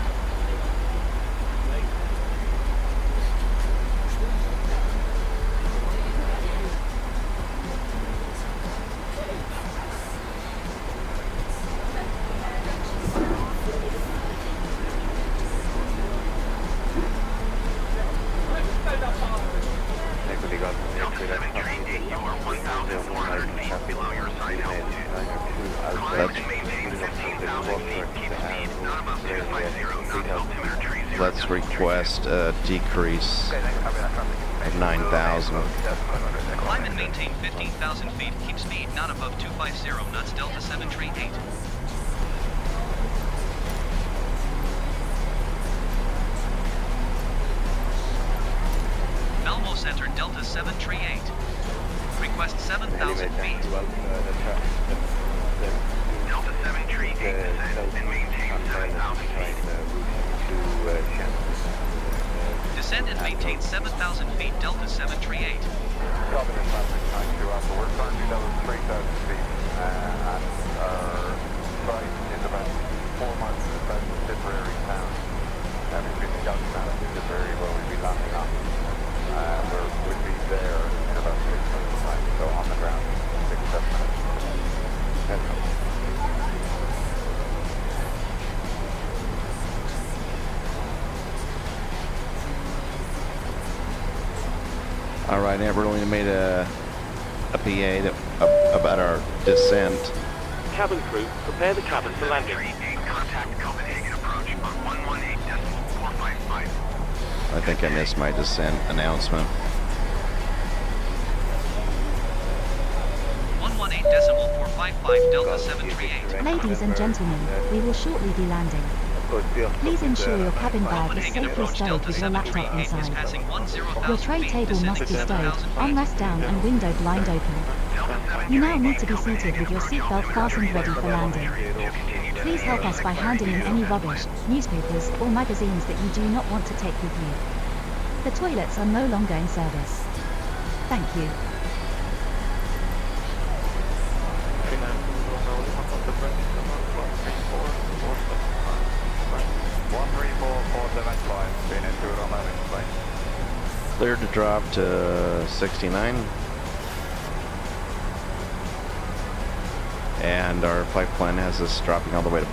Let's request a decrease of 9,000. Climb and maintain 15,000 feet. Keep speed not above 250 knots. Delta 738. Malmo Center, Delta 738. Request 7,000 feet. Delta 738 descend and maintain 7,000 feet. Descend and maintain 7,000 feet. Delta 738. We're currently down 3,000 feet, and our site is about 4 miles south of Tipperary town. And we've been down to Tipperary where we'll be landing on. We'll be there in about 6 minutes' time, so on the ground, 6-7 minutes. All right, everyone, we made a PA about our descent. Cabin crew, prepare the cabin for landing. Contact Copenhagen approach on 118.455. I think I missed my descent announcement. 118.455 Delta 738. Ladies and gentlemen, we will shortly be landing. Please ensure your cabin bag is safely stowed with your laptop inside. Your tray table must be stowed, armrest down and window blind open. You now need to be seated with your seatbelt fastened ready for landing. Please help us by handing in any rubbish, newspapers or magazines that you do not want to take with you. The toilets are no longer in service. Thank you. Cleared to drop to 69. And our flight plan has us dropping all the way to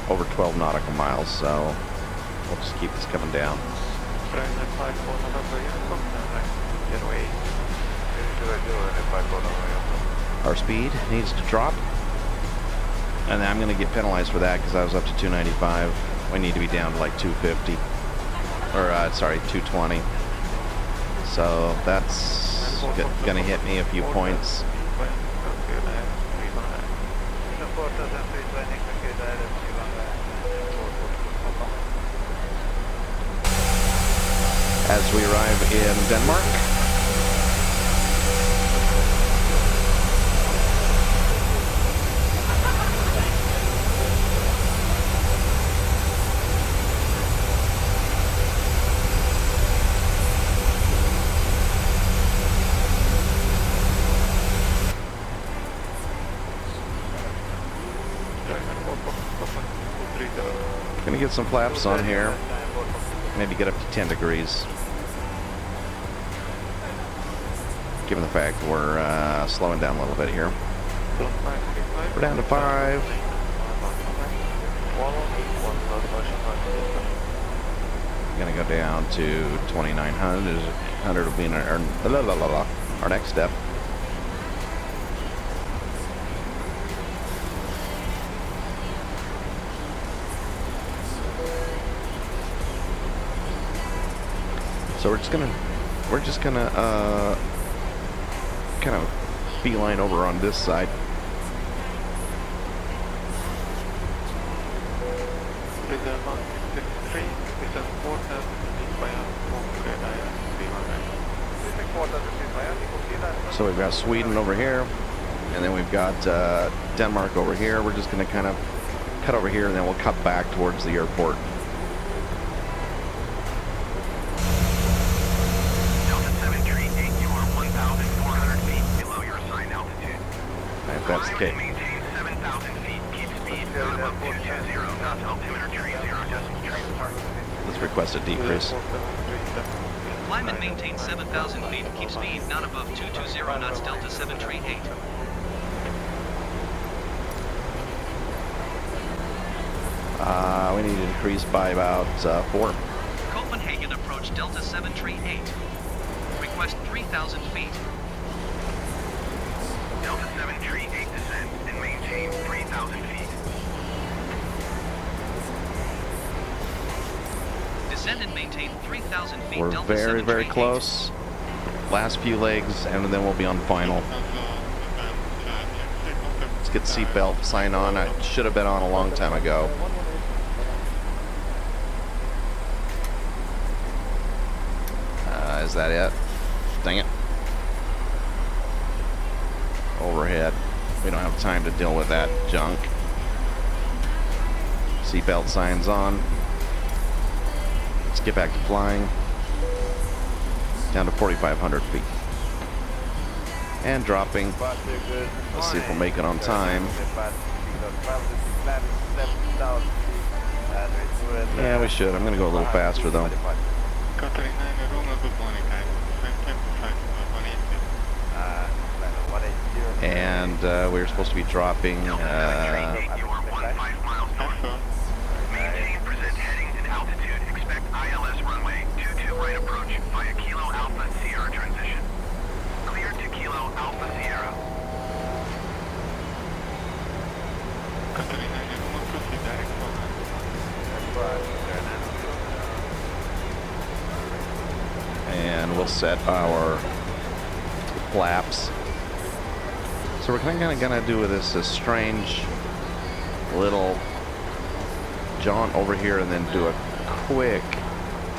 over 12 nautical miles, so we'll just keep this coming down. Our speed needs to drop, and I'm going to get penalized for that because I was up to 295. We need to be down to like 250. Or, sorry, 220. So that's gonna hit me a few points. As we arrive in Denmark. Gonna get some flaps on here. Maybe get up to 10 degrees. given the fact we're slowing down a little bit here. We're down to 5. Gonna go down to 2,900. 100 will be in our next step. So we're just gonna kind of beeline over on this side. So we've got Sweden over here, and then we've got Denmark over here. We're just going to kind of cut over here, and then we'll cut back towards the airport. Delta 738, you are 1,400 feet below your assigned altitude. If that's the case. Maintain 7,000 feet. Keep speed not above 220 knots. Altimeter 30.3. Let's request a decrease. Climb and maintain 7,000 feet. Keep speed not above 220 knots. Delta 738. We need to increase by about 4. Copenhagen approach Delta 738. Request 3,000 feet. Delta 738 descend and maintain 3,000 feet. Descend and maintain 3,000 feet. We're Delta very, very 738. close. Last few legs, and then we'll be on final. Let's get seatbelt sign on. I should have been on a long time ago. Is that it? Dang it. Overhead. We don't have time to deal with that junk. Seatbelt signs on. Let's get back to flying. Down to 4,500 feet. And dropping. Let's see if we'll make it on time. Yeah, we should. I'm going to go a little faster though. And we're supposed to be dropping. Maintain present heading and altitude. Expect ILS runway 22 right approach via Kilo Alpha Sierra transition. Clear to Kilo Alpha Sierra. And we'll set our flaps. So we're kind of gonna do this strange little jaunt over here, and then do a quick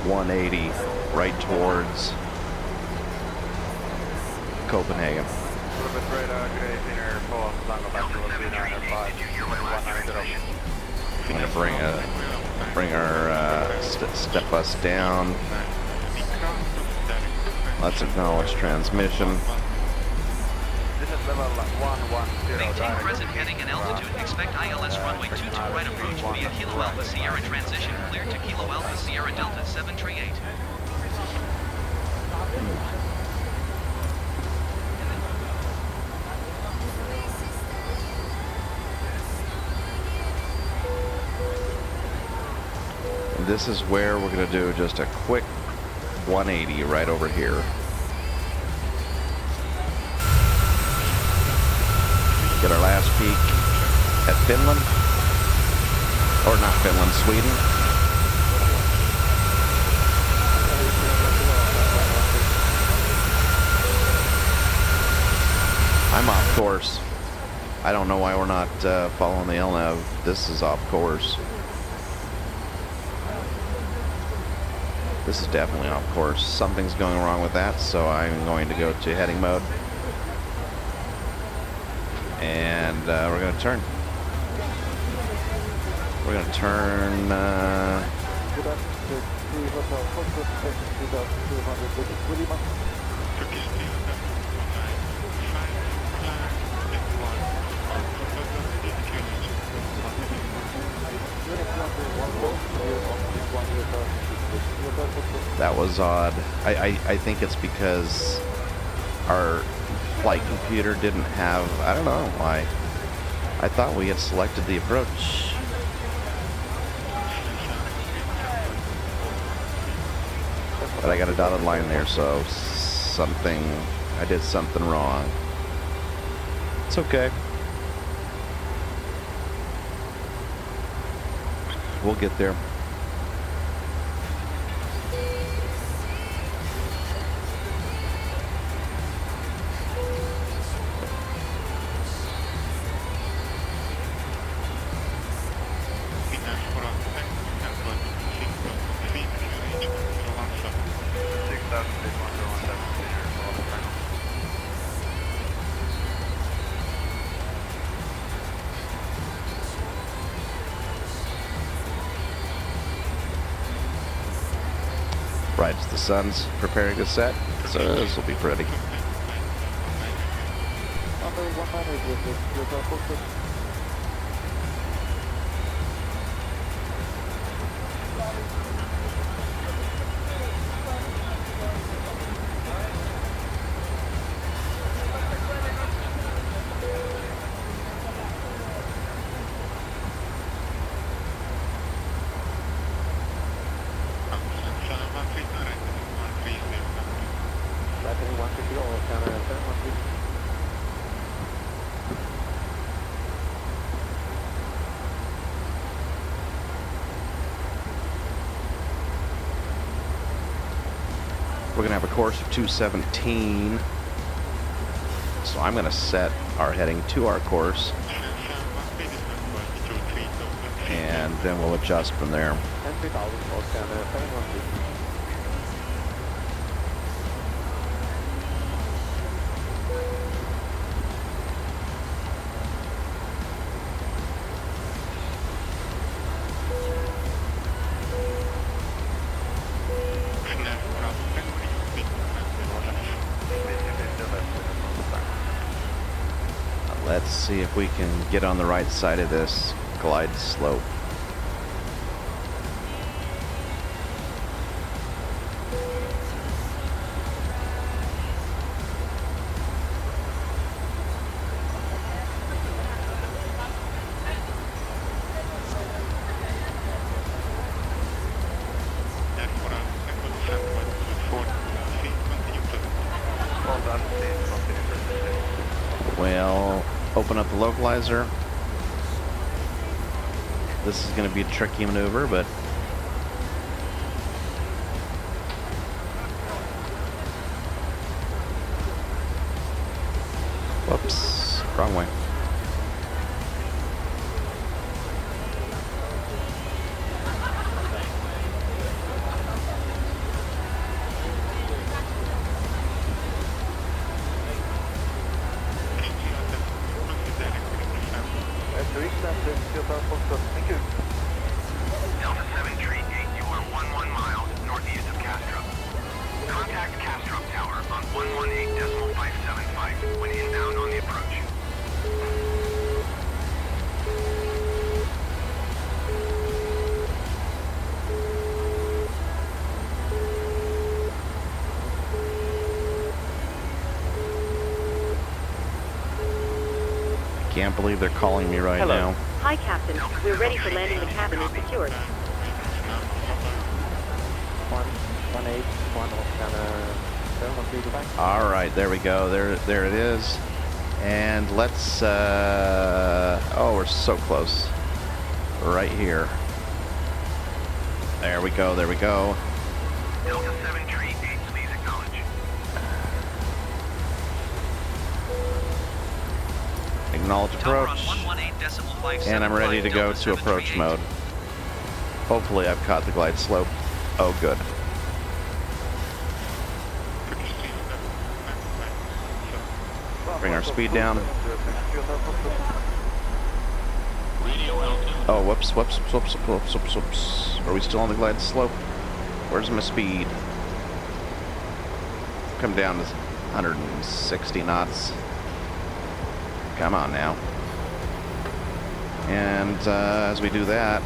180 right towards Copenhagen. I'm gonna bring our step us down. Let's acknowledge transmission. Maintain present heading and altitude. Expect ILS runway 22 right approach via Kilo Alpha Sierra transition. Clear to Kilo Alpha Sierra Delta 738. And this is where we're going to do just a quick 180 right over here. Get our last peak at Finland, or not Finland, Sweden. I'm off course. I don't know why we're not following the LNAV. This is off course. This is definitely off course. Something's going wrong with that, so I'm going to go to heading mode. And we're going to turn. We're going to turn. That was odd. I think it's because our flight computer didn't have, I don't know why. I thought we had selected the approach. But I got a dotted line there, so I did something wrong. It's okay. We'll get there. Right as the sun's preparing to set, so this will be pretty. We're going to have a course of 217, so I'm going to set our heading to our course, and then we'll adjust from there. Let's see if we can get on the right side of this glide slope. Well, open up the localizer. This is going to be a tricky maneuver, but whoops, wrong way. Thank you. Delta 738, you are 11 miles northeast of Castro. Contact Castro Tower on 118.575 when inbound on the approach. Can't believe they're calling me right now. Hi, Captain. We're ready for landing. The cabin is secured. 118, All right, there we go. There it is. And let's, oh, we're so close. Right here. There we go, there we go. Delta 738, please acknowledge. Acknowledge approach. And I'm ready to go to approach mode. Hopefully I've caught the glide slope. Oh, good. Bring our speed down. Oh, whoops, whoops, whoops, whoops, whoops, whoops. Are we still on the glide slope? Where's my speed? Come down to 160 knots. Come on now. And as we do that,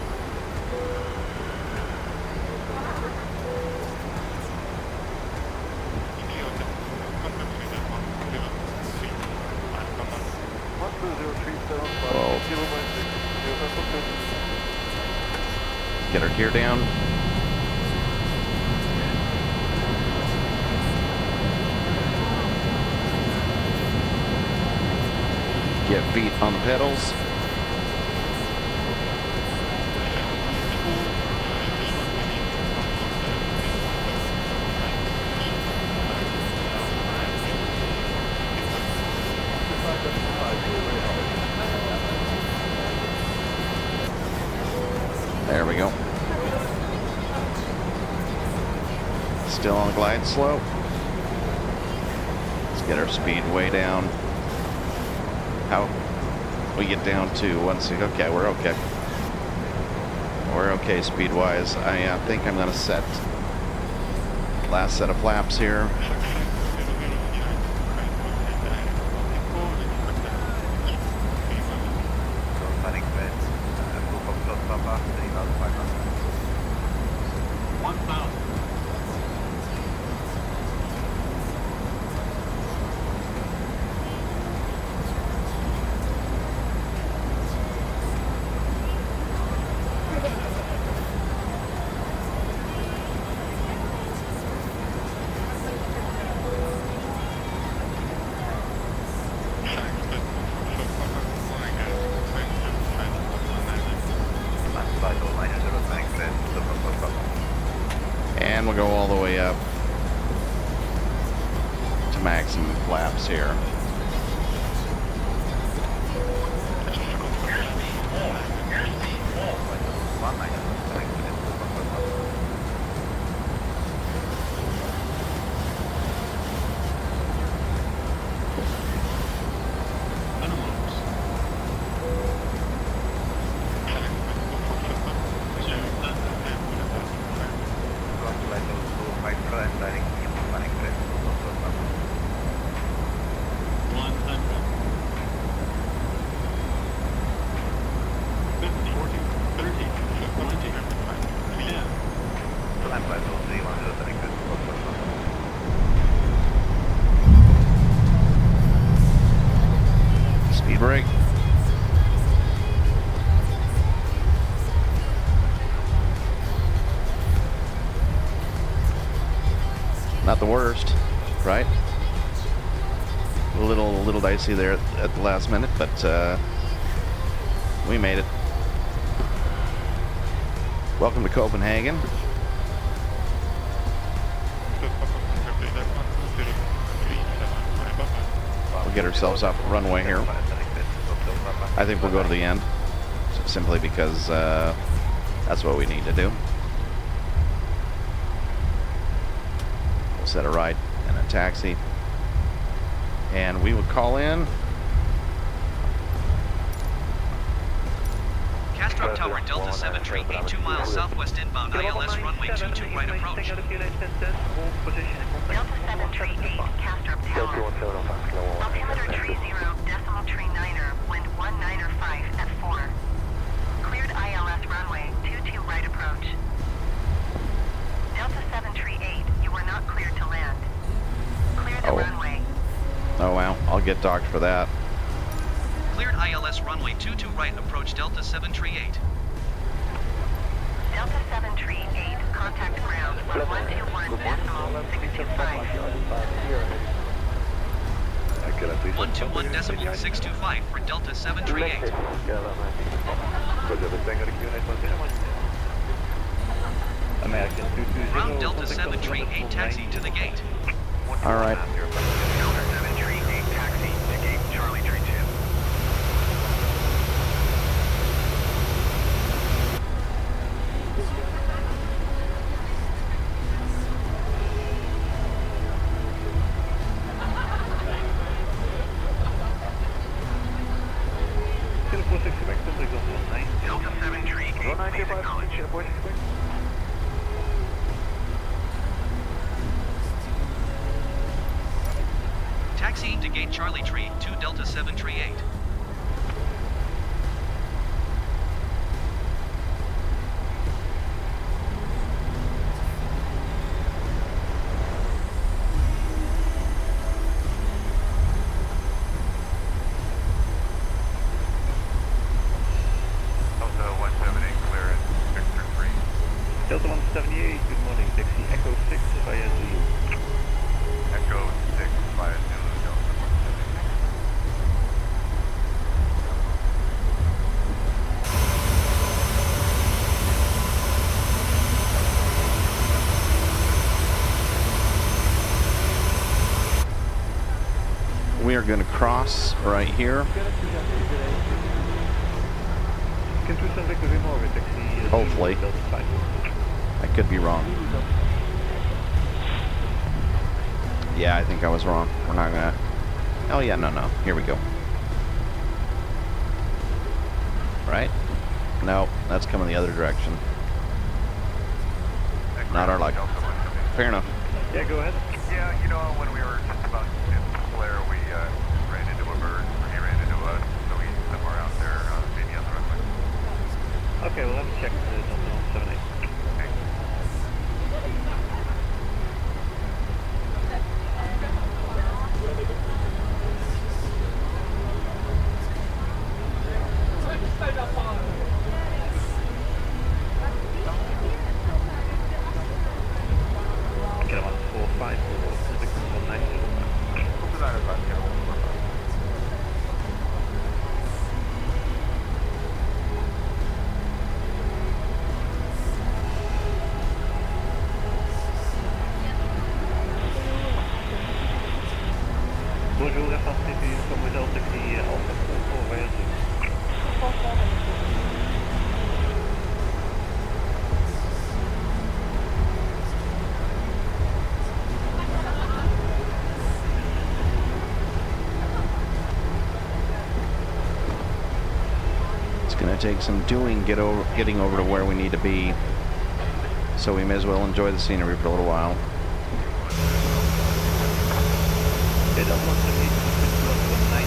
gear down. Get feet on the pedals. There we go. Still on the glide slope. Let's get our speed way down. How we get down to 160. Okay, we're okay. We're okay speed-wise. I think I'm going to set last set of flaps here. And we'll go all the way up to maximum flaps here. Speed brake. Not the worst, right? A little dicey there at the last minute, but we made it. Welcome to Copenhagen. We'll get ourselves off the runway here. I think we'll go to the end, simply because that's what we need to do. We'll set a ride and a taxi, and we would call in. Castrop Tower Delta 7 tree 82 miles southwest inbound ILS runway 22 right approach. Delta 7 tree 8, Castrop Tower. Altimeter tree 0, decimal tree 9er, wind 1905 at 4. Cleared ILS runway 22 right approach. Delta 7 tree 8, you were not cleared to land. Clear the runway. Oh wow, I'll get docked for that. Cleared ILS runway 22 right approach Delta 7 tree 8. Delta 7 tree 8, contact ground on 121.625. 121.625 for Delta 7 tree 8. Ground Delta 7 tree 8 taxi to the gate. All right. Delta 7 tree 8 taxi to gate Charlie tree 2. Delta 7 tree 8, please acknowledge. Taxiing to gate Charlie tree 2 Delta 7 tree 8. Delta 178 clear at Victor 3. 78, good morning, taxi Echo 6 via Zulu. Echo 6 via Zulu, Delta 176. We are going to cross right here. Hopefully. I could be wrong. Yeah, I think I was wrong. We're not gonna... Oh yeah, no. Here we go. Right? No, that's coming the other direction. Not our luck. Fair enough. Yeah, go ahead. Yeah, you know, when we were just about to flare, we ran into a bird, or he ran into us, so we somewhere out there, maybe on the runway. Okay, we'll have to check the Delta 178. Okay. Get him on 45 for Victor 190. Bonjour, Airfast TP, from Hotel Taxi Alpha 44 via Zoom. It's going to take some doing getting over to where we need to be. So we may as well enjoy the scenery for a little while. Yeah, Delta 178, Delta 905.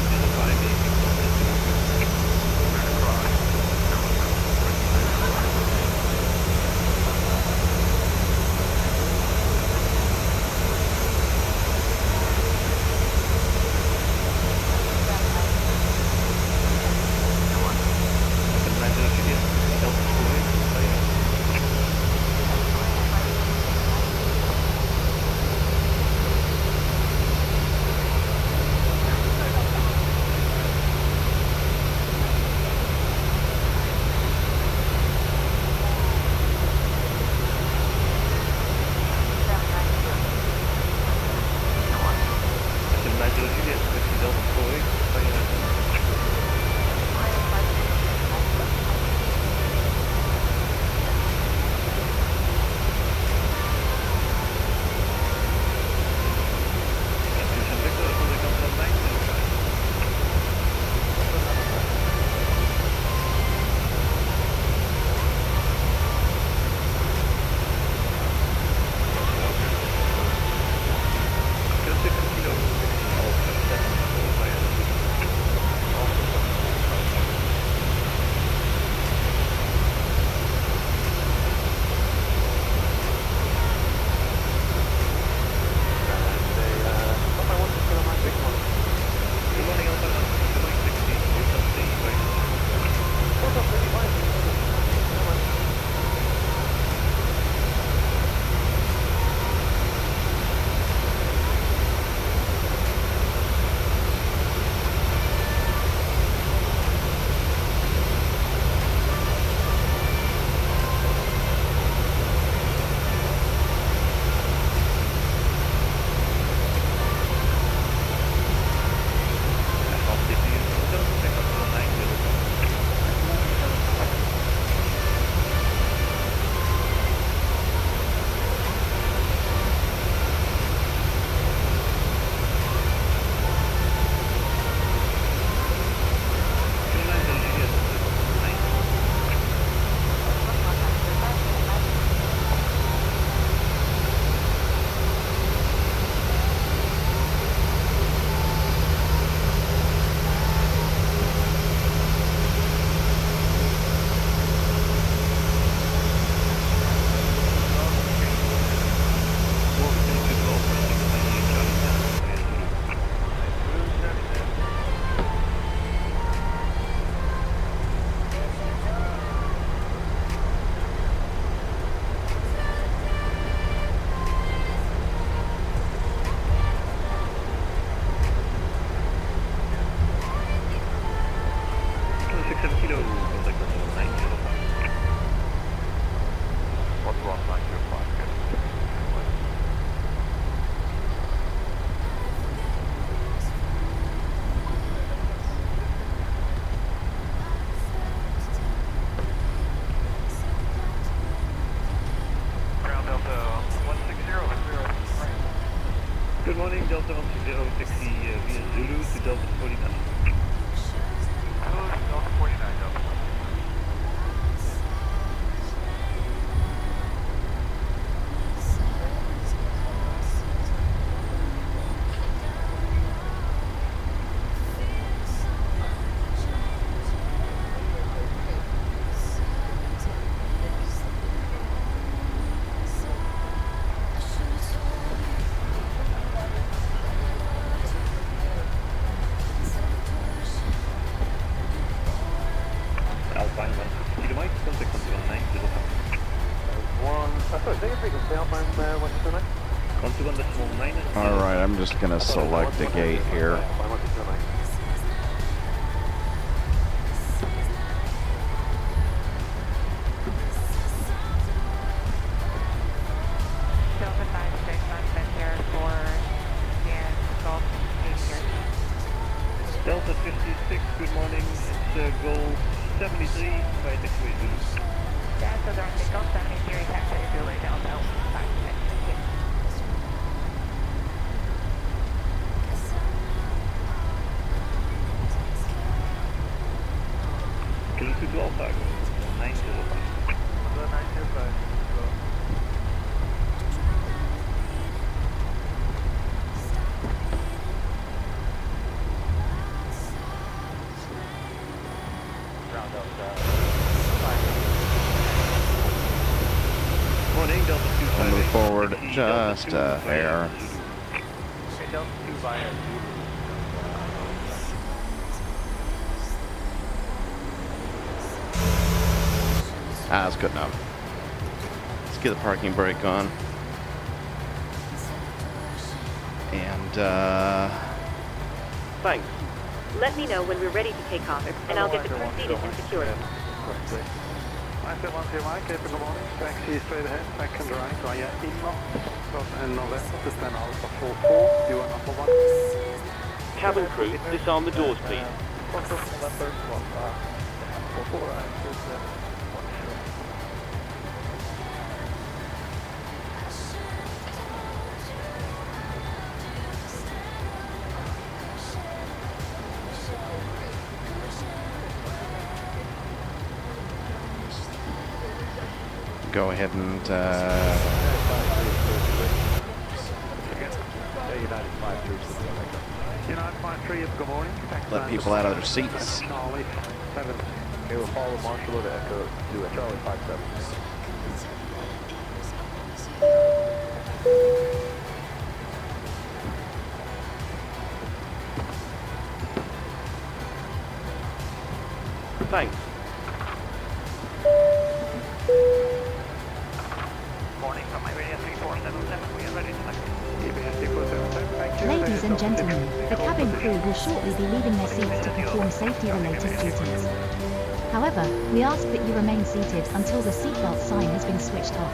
Good morning, Delta 120 taxi via Zulu to Delta 49. Hello, Delta 49, Delta. Alpine 150 Mike, contact 11905. Sorry, say your frequency, Alpine 129. 121.9. All right, I'm just gonna select a gate here. Alpine 129. Delta 56, I'm sent here for scan Golf 8 here. Delta 56, good morning. It's goal 73 by taxiway Zulu. Delta Durham, Golf 73, taxi Zulu, Delta 56, thank you. Kilo 2 to Alpha, 905. 905. Morning, Delta 258. I'll move forward just a hair. Okay, Delta 2 via Zulu. Ah, that's good enough. Let's get the parking brake on. And, Thanks. Let me know when we're ready to take off, and I'll get the crew seated and secured. I said 10 Mike, good morning. Taxi straight ahead, second right via inbound. And November to stand Alpha 44, you are number 1. Cabin crew, disarm the doors, please. go ahead and United 53, good morning. let people out of their seats. Charlie 7. Okay, we'll follow Marshall to Echo to a Charlie 57. Thanks. Morning from my radio 3477, we are ready to select. EBS 3477, thank you. Ladies and gentlemen, the cabin crew will shortly be leaving their seats to perform safety-related duties. However, we ask that you remain seated until the seatbelt sign has been switched off.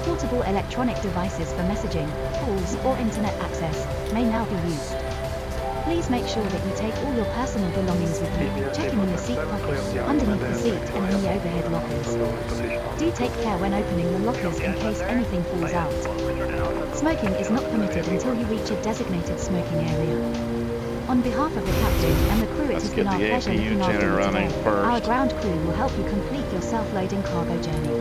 Portable electronic devices for messaging, calls, or internet access may now be used. Please make sure that you take all your personal belongings with you, checking in the seat pockets, underneath the seat, and in the overhead lockers. Do take care when opening the lockers in case anything falls out. Smoking is not permitted until you reach a designated smoking area. On behalf of the captain and the crew, it has been our pleasure looking after you today. Our ground crew will help you complete your self-loading cargo journey.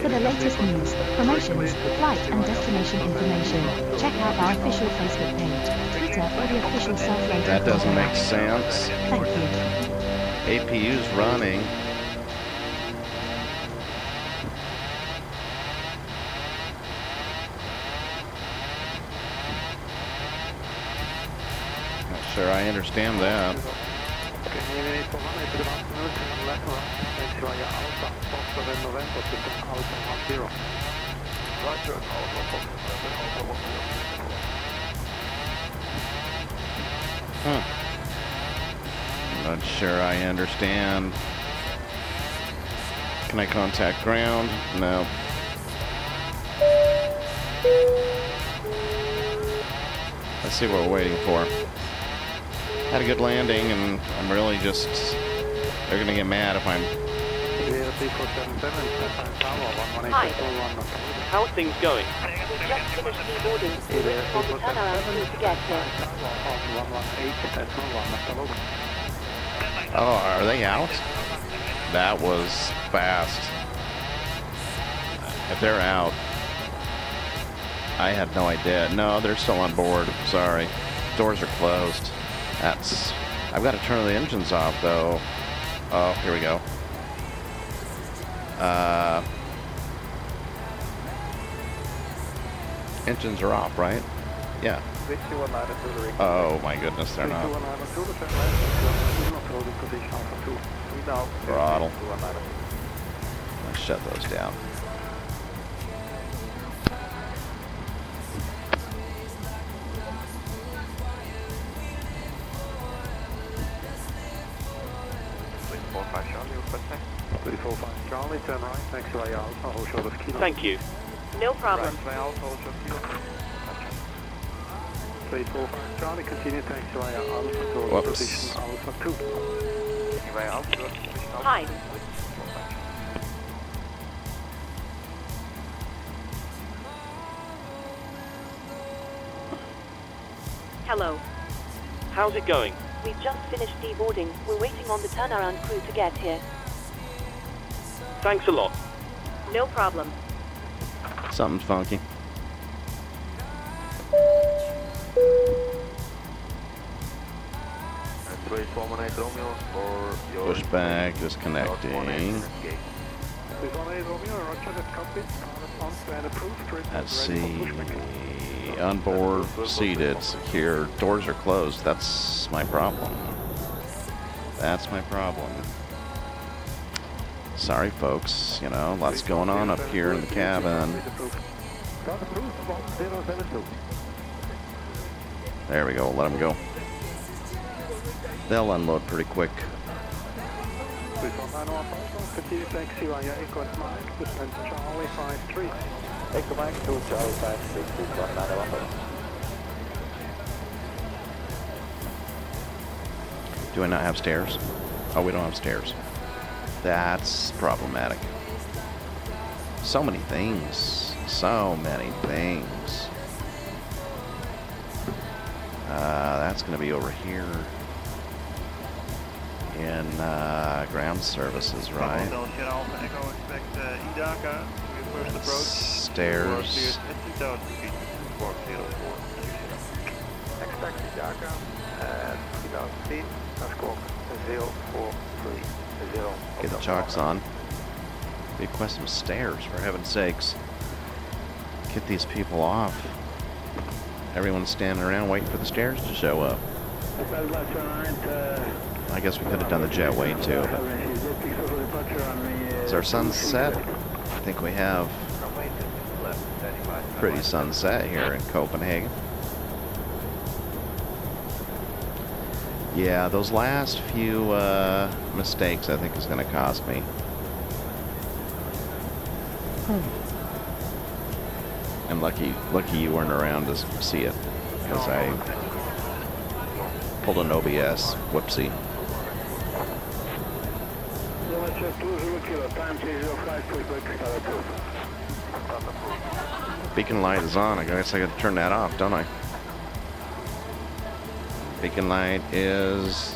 For the latest news, promotions, flight and destination information, check out our official Facebook page, Twitter, or the official self-loading That doesn't make sense. Thank you. APU's running. Not sure I understand that. Not sure I understand. Can I contact ground? No. Let's see what we're waiting for. Had a good landing, and I'm really just... They're gonna get mad if I'm Hi. How are things going? We just finished deboarding. We're waiting on the turnaround crew to get here. Oh, are they out? That was fast. If they're out, I had no idea. No, they're still on board. Sorry. Doors are closed. I've got to turn the engines off, though. Oh, here we go. Engines are off, right? Yeah. Oh my goodness, they're not. Throttle. Let's shut those down. Charlie, turn right, next to Alpha, hold short of Kilo. Thank you. No problem. Right, Alpha, hold short of Kilo. 345 Charlie, continue, thanks to Alpha, to position Alpha 2. Hi. Hello. How's it going? We just finished deboarding. We're waiting on the turnaround crew to get here. Thanks a lot. No problem. Something's funky. Pushback, disconnecting. Let's see. Onboard, seated, secure. Doors are closed. That's my problem. That's my problem. Sorry, folks. You know, lots going on up here in the cabin. There we go. Let them go. They'll unload pretty quick. Do I not have stairs? Oh, we don't have stairs. That's problematic. So many things. So many things. That's going to be over here in ground services, right? Stairs. Expect Idaka at 2000 feet, squawk 043. Get the chocks on. Request some stairs, for heaven's sakes. Get these people off. Everyone's standing around waiting for the stairs to show up. I guess we could have done the jetway too. Is our sunset? I think we have pretty sunset here in Copenhagen. Yeah, those last few mistakes I think is going to cost me. And lucky you weren't around to see it, because I pulled an OBS. Whoopsie. Beacon light is on. I guess I got to turn that off, don't I? Beacon light is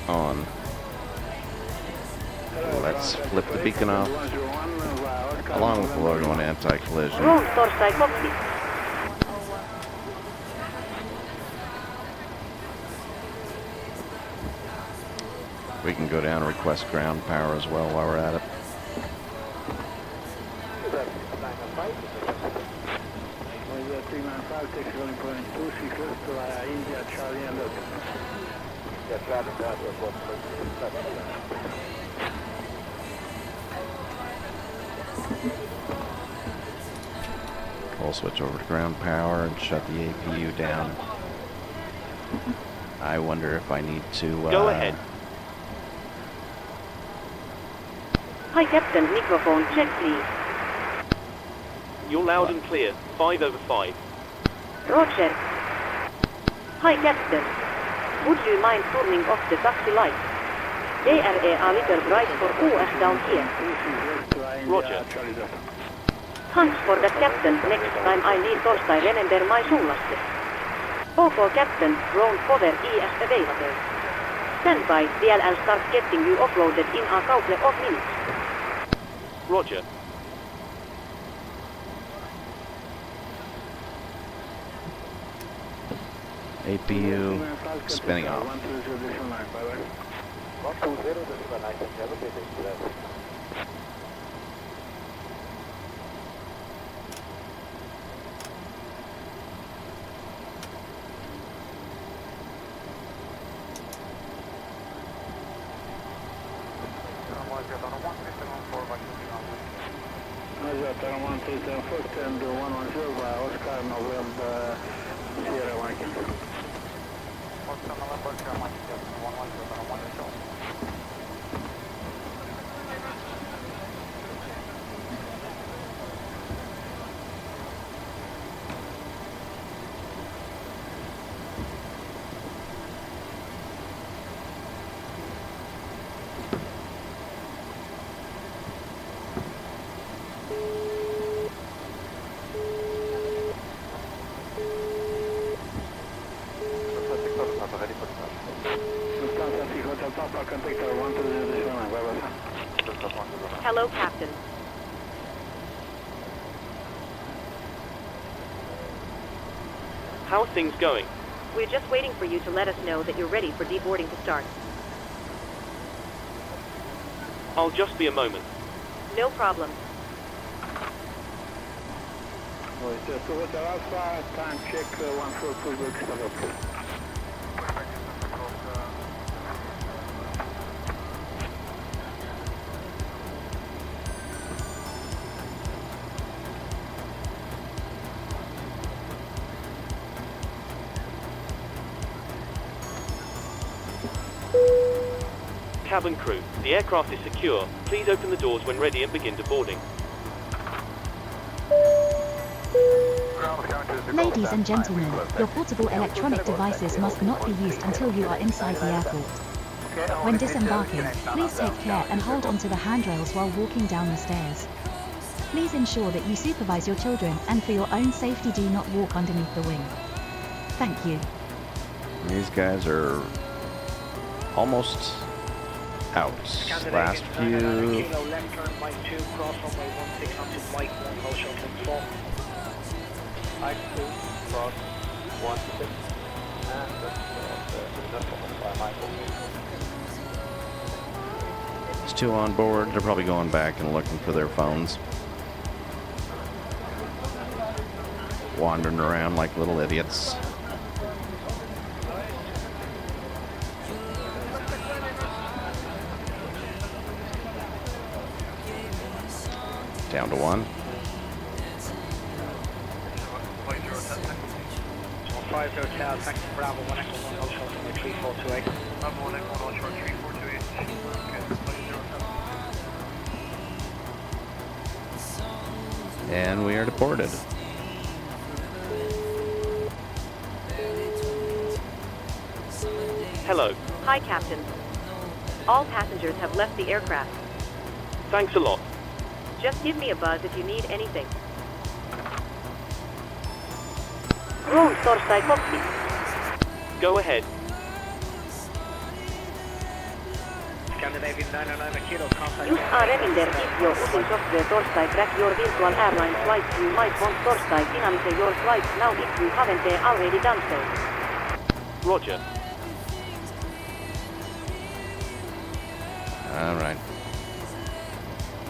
on. Let's flip the beacon off, along with the logo and anti-collision. We can go down and request ground power as well while we're at it. We'll switch over to ground power and shut the APU down. I wonder if I need to... Go ahead. Hi, Captain. Microphone check, please. You're loud and clear. 5 over 5. Roger. Hi, Captain. Would you mind turning off the taxi light? DRE a little bright for US down here. Roger. Thanks for that, Captain. Next time I need Torstai, remember my sunglasses. OK, Captain. Drone cover ES available. Stand by, DL, and start getting you offloaded in a couple of minutes. Roger. APU spinning off. Hello, Captain. How are things going? We're just waiting for you to let us know that you're ready for deboarding to start. I'll just be a moment. No problem. Time check 142. Cabin crew, the aircraft is secure. Please open the doors when ready and begin deboarding. Ladies and gentlemen, your portable electronic devices must not be used until you are inside the airport. When disembarking, please take care and hold onto the handrails while walking down the stairs. Please ensure that you supervise your children, and for your own safety do not walk underneath the wing. Thank you. These guys are almost out. Last few. There's two on board. They're probably going back and looking for their phones. Wandering around like little idiots. Down to one. 5 Hotel, taxi Bravo, 1 Echo 1 Hotel, 3428. Bravo, 1 Echo 1 Hotel, 3428. And we are deported. Hello. Hi, Captain. All passengers have left the aircraft. Thanks a lot. Just give me a buzz if you need anything. Drone Torstai copy. Go ahead. Scandinavian 909 Kilo, contact. Use a reminder if your using software Torstai track your virtual airline flight. You might want Torstai finalize your flight now if you haven't already done so. Roger. All right.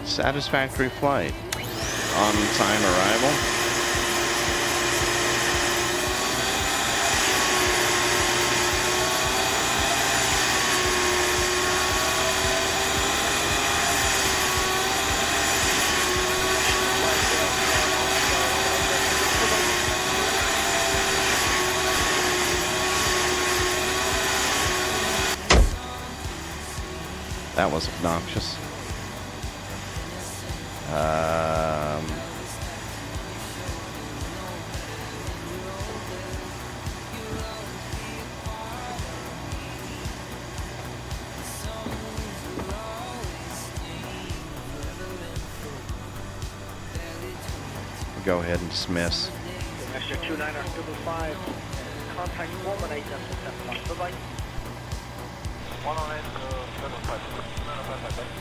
Satisfactory flight. On time arrival. That was obnoxious. go ahead and dismiss. Extra 2955, contact 118 at 7 bye-bye. 118 755.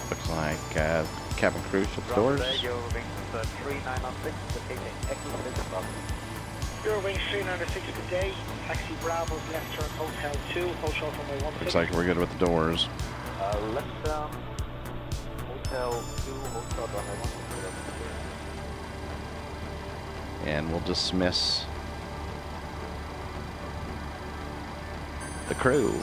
Looks like cabin crew shuts doors. Eurowings 396 good day, taxi Bravo's left turn Hotel 2, hold short runway 16. Looks like we're good with the doors. Left down, Hotel 2, hold short runway 16. And we'll dismiss the crew.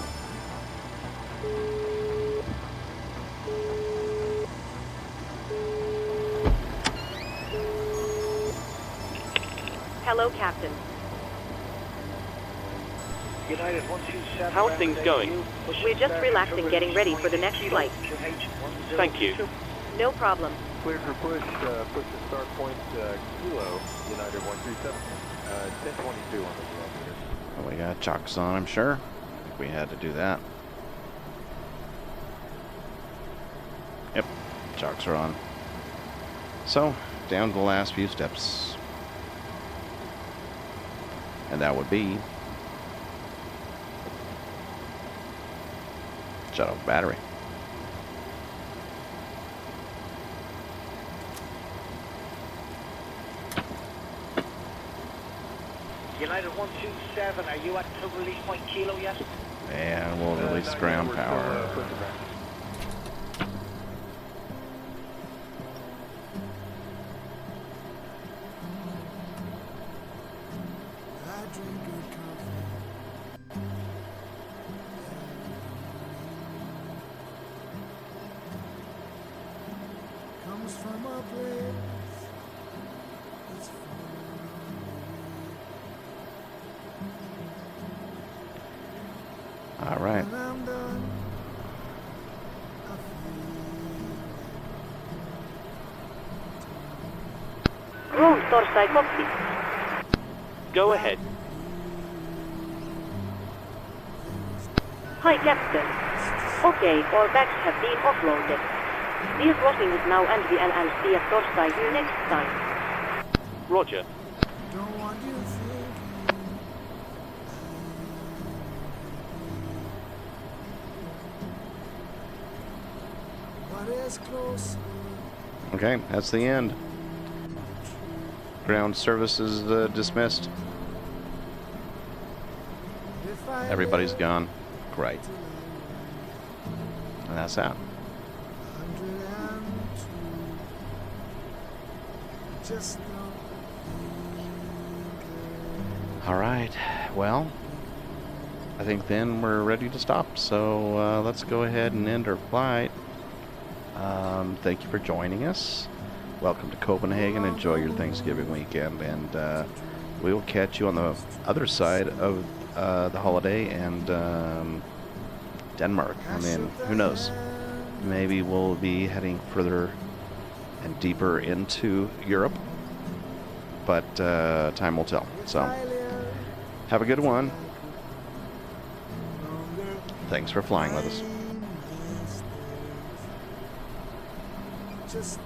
Hello, Captain. United 127. How are things going? We're just relaxing, getting ready for the next flight. Thank you. No problem. Cleared for push to start point Kilo, United 137. 1022 on the kilometer. Well, we got chocks on, I'm sure. I think we had to do that. Yep, chocks are on. So, down to the last few steps. And that would be shut off battery. United 127, are you at the release point Kilo yet? And we'll release ground power. All right. Room Torsai copy. Go ahead. Hi, Captain. Okay, all bags have been offloaded. Dear crossing is now and we and see at Torsai you next time. Roger. Okay, that's the end. Ground services dismissed. Everybody's gone. Great. And that's that. All right. Well, I think then we're ready to stop. So let's go ahead and end our flight. Thank you for joining us. Welcome to Copenhagen. Enjoy your Thanksgiving weekend, and we will catch you on the other side of the holiday and Denmark. I mean, who knows? Maybe we'll be heading further and deeper into Europe, but time will tell. So, have a good one. Thanks for flying with us. Just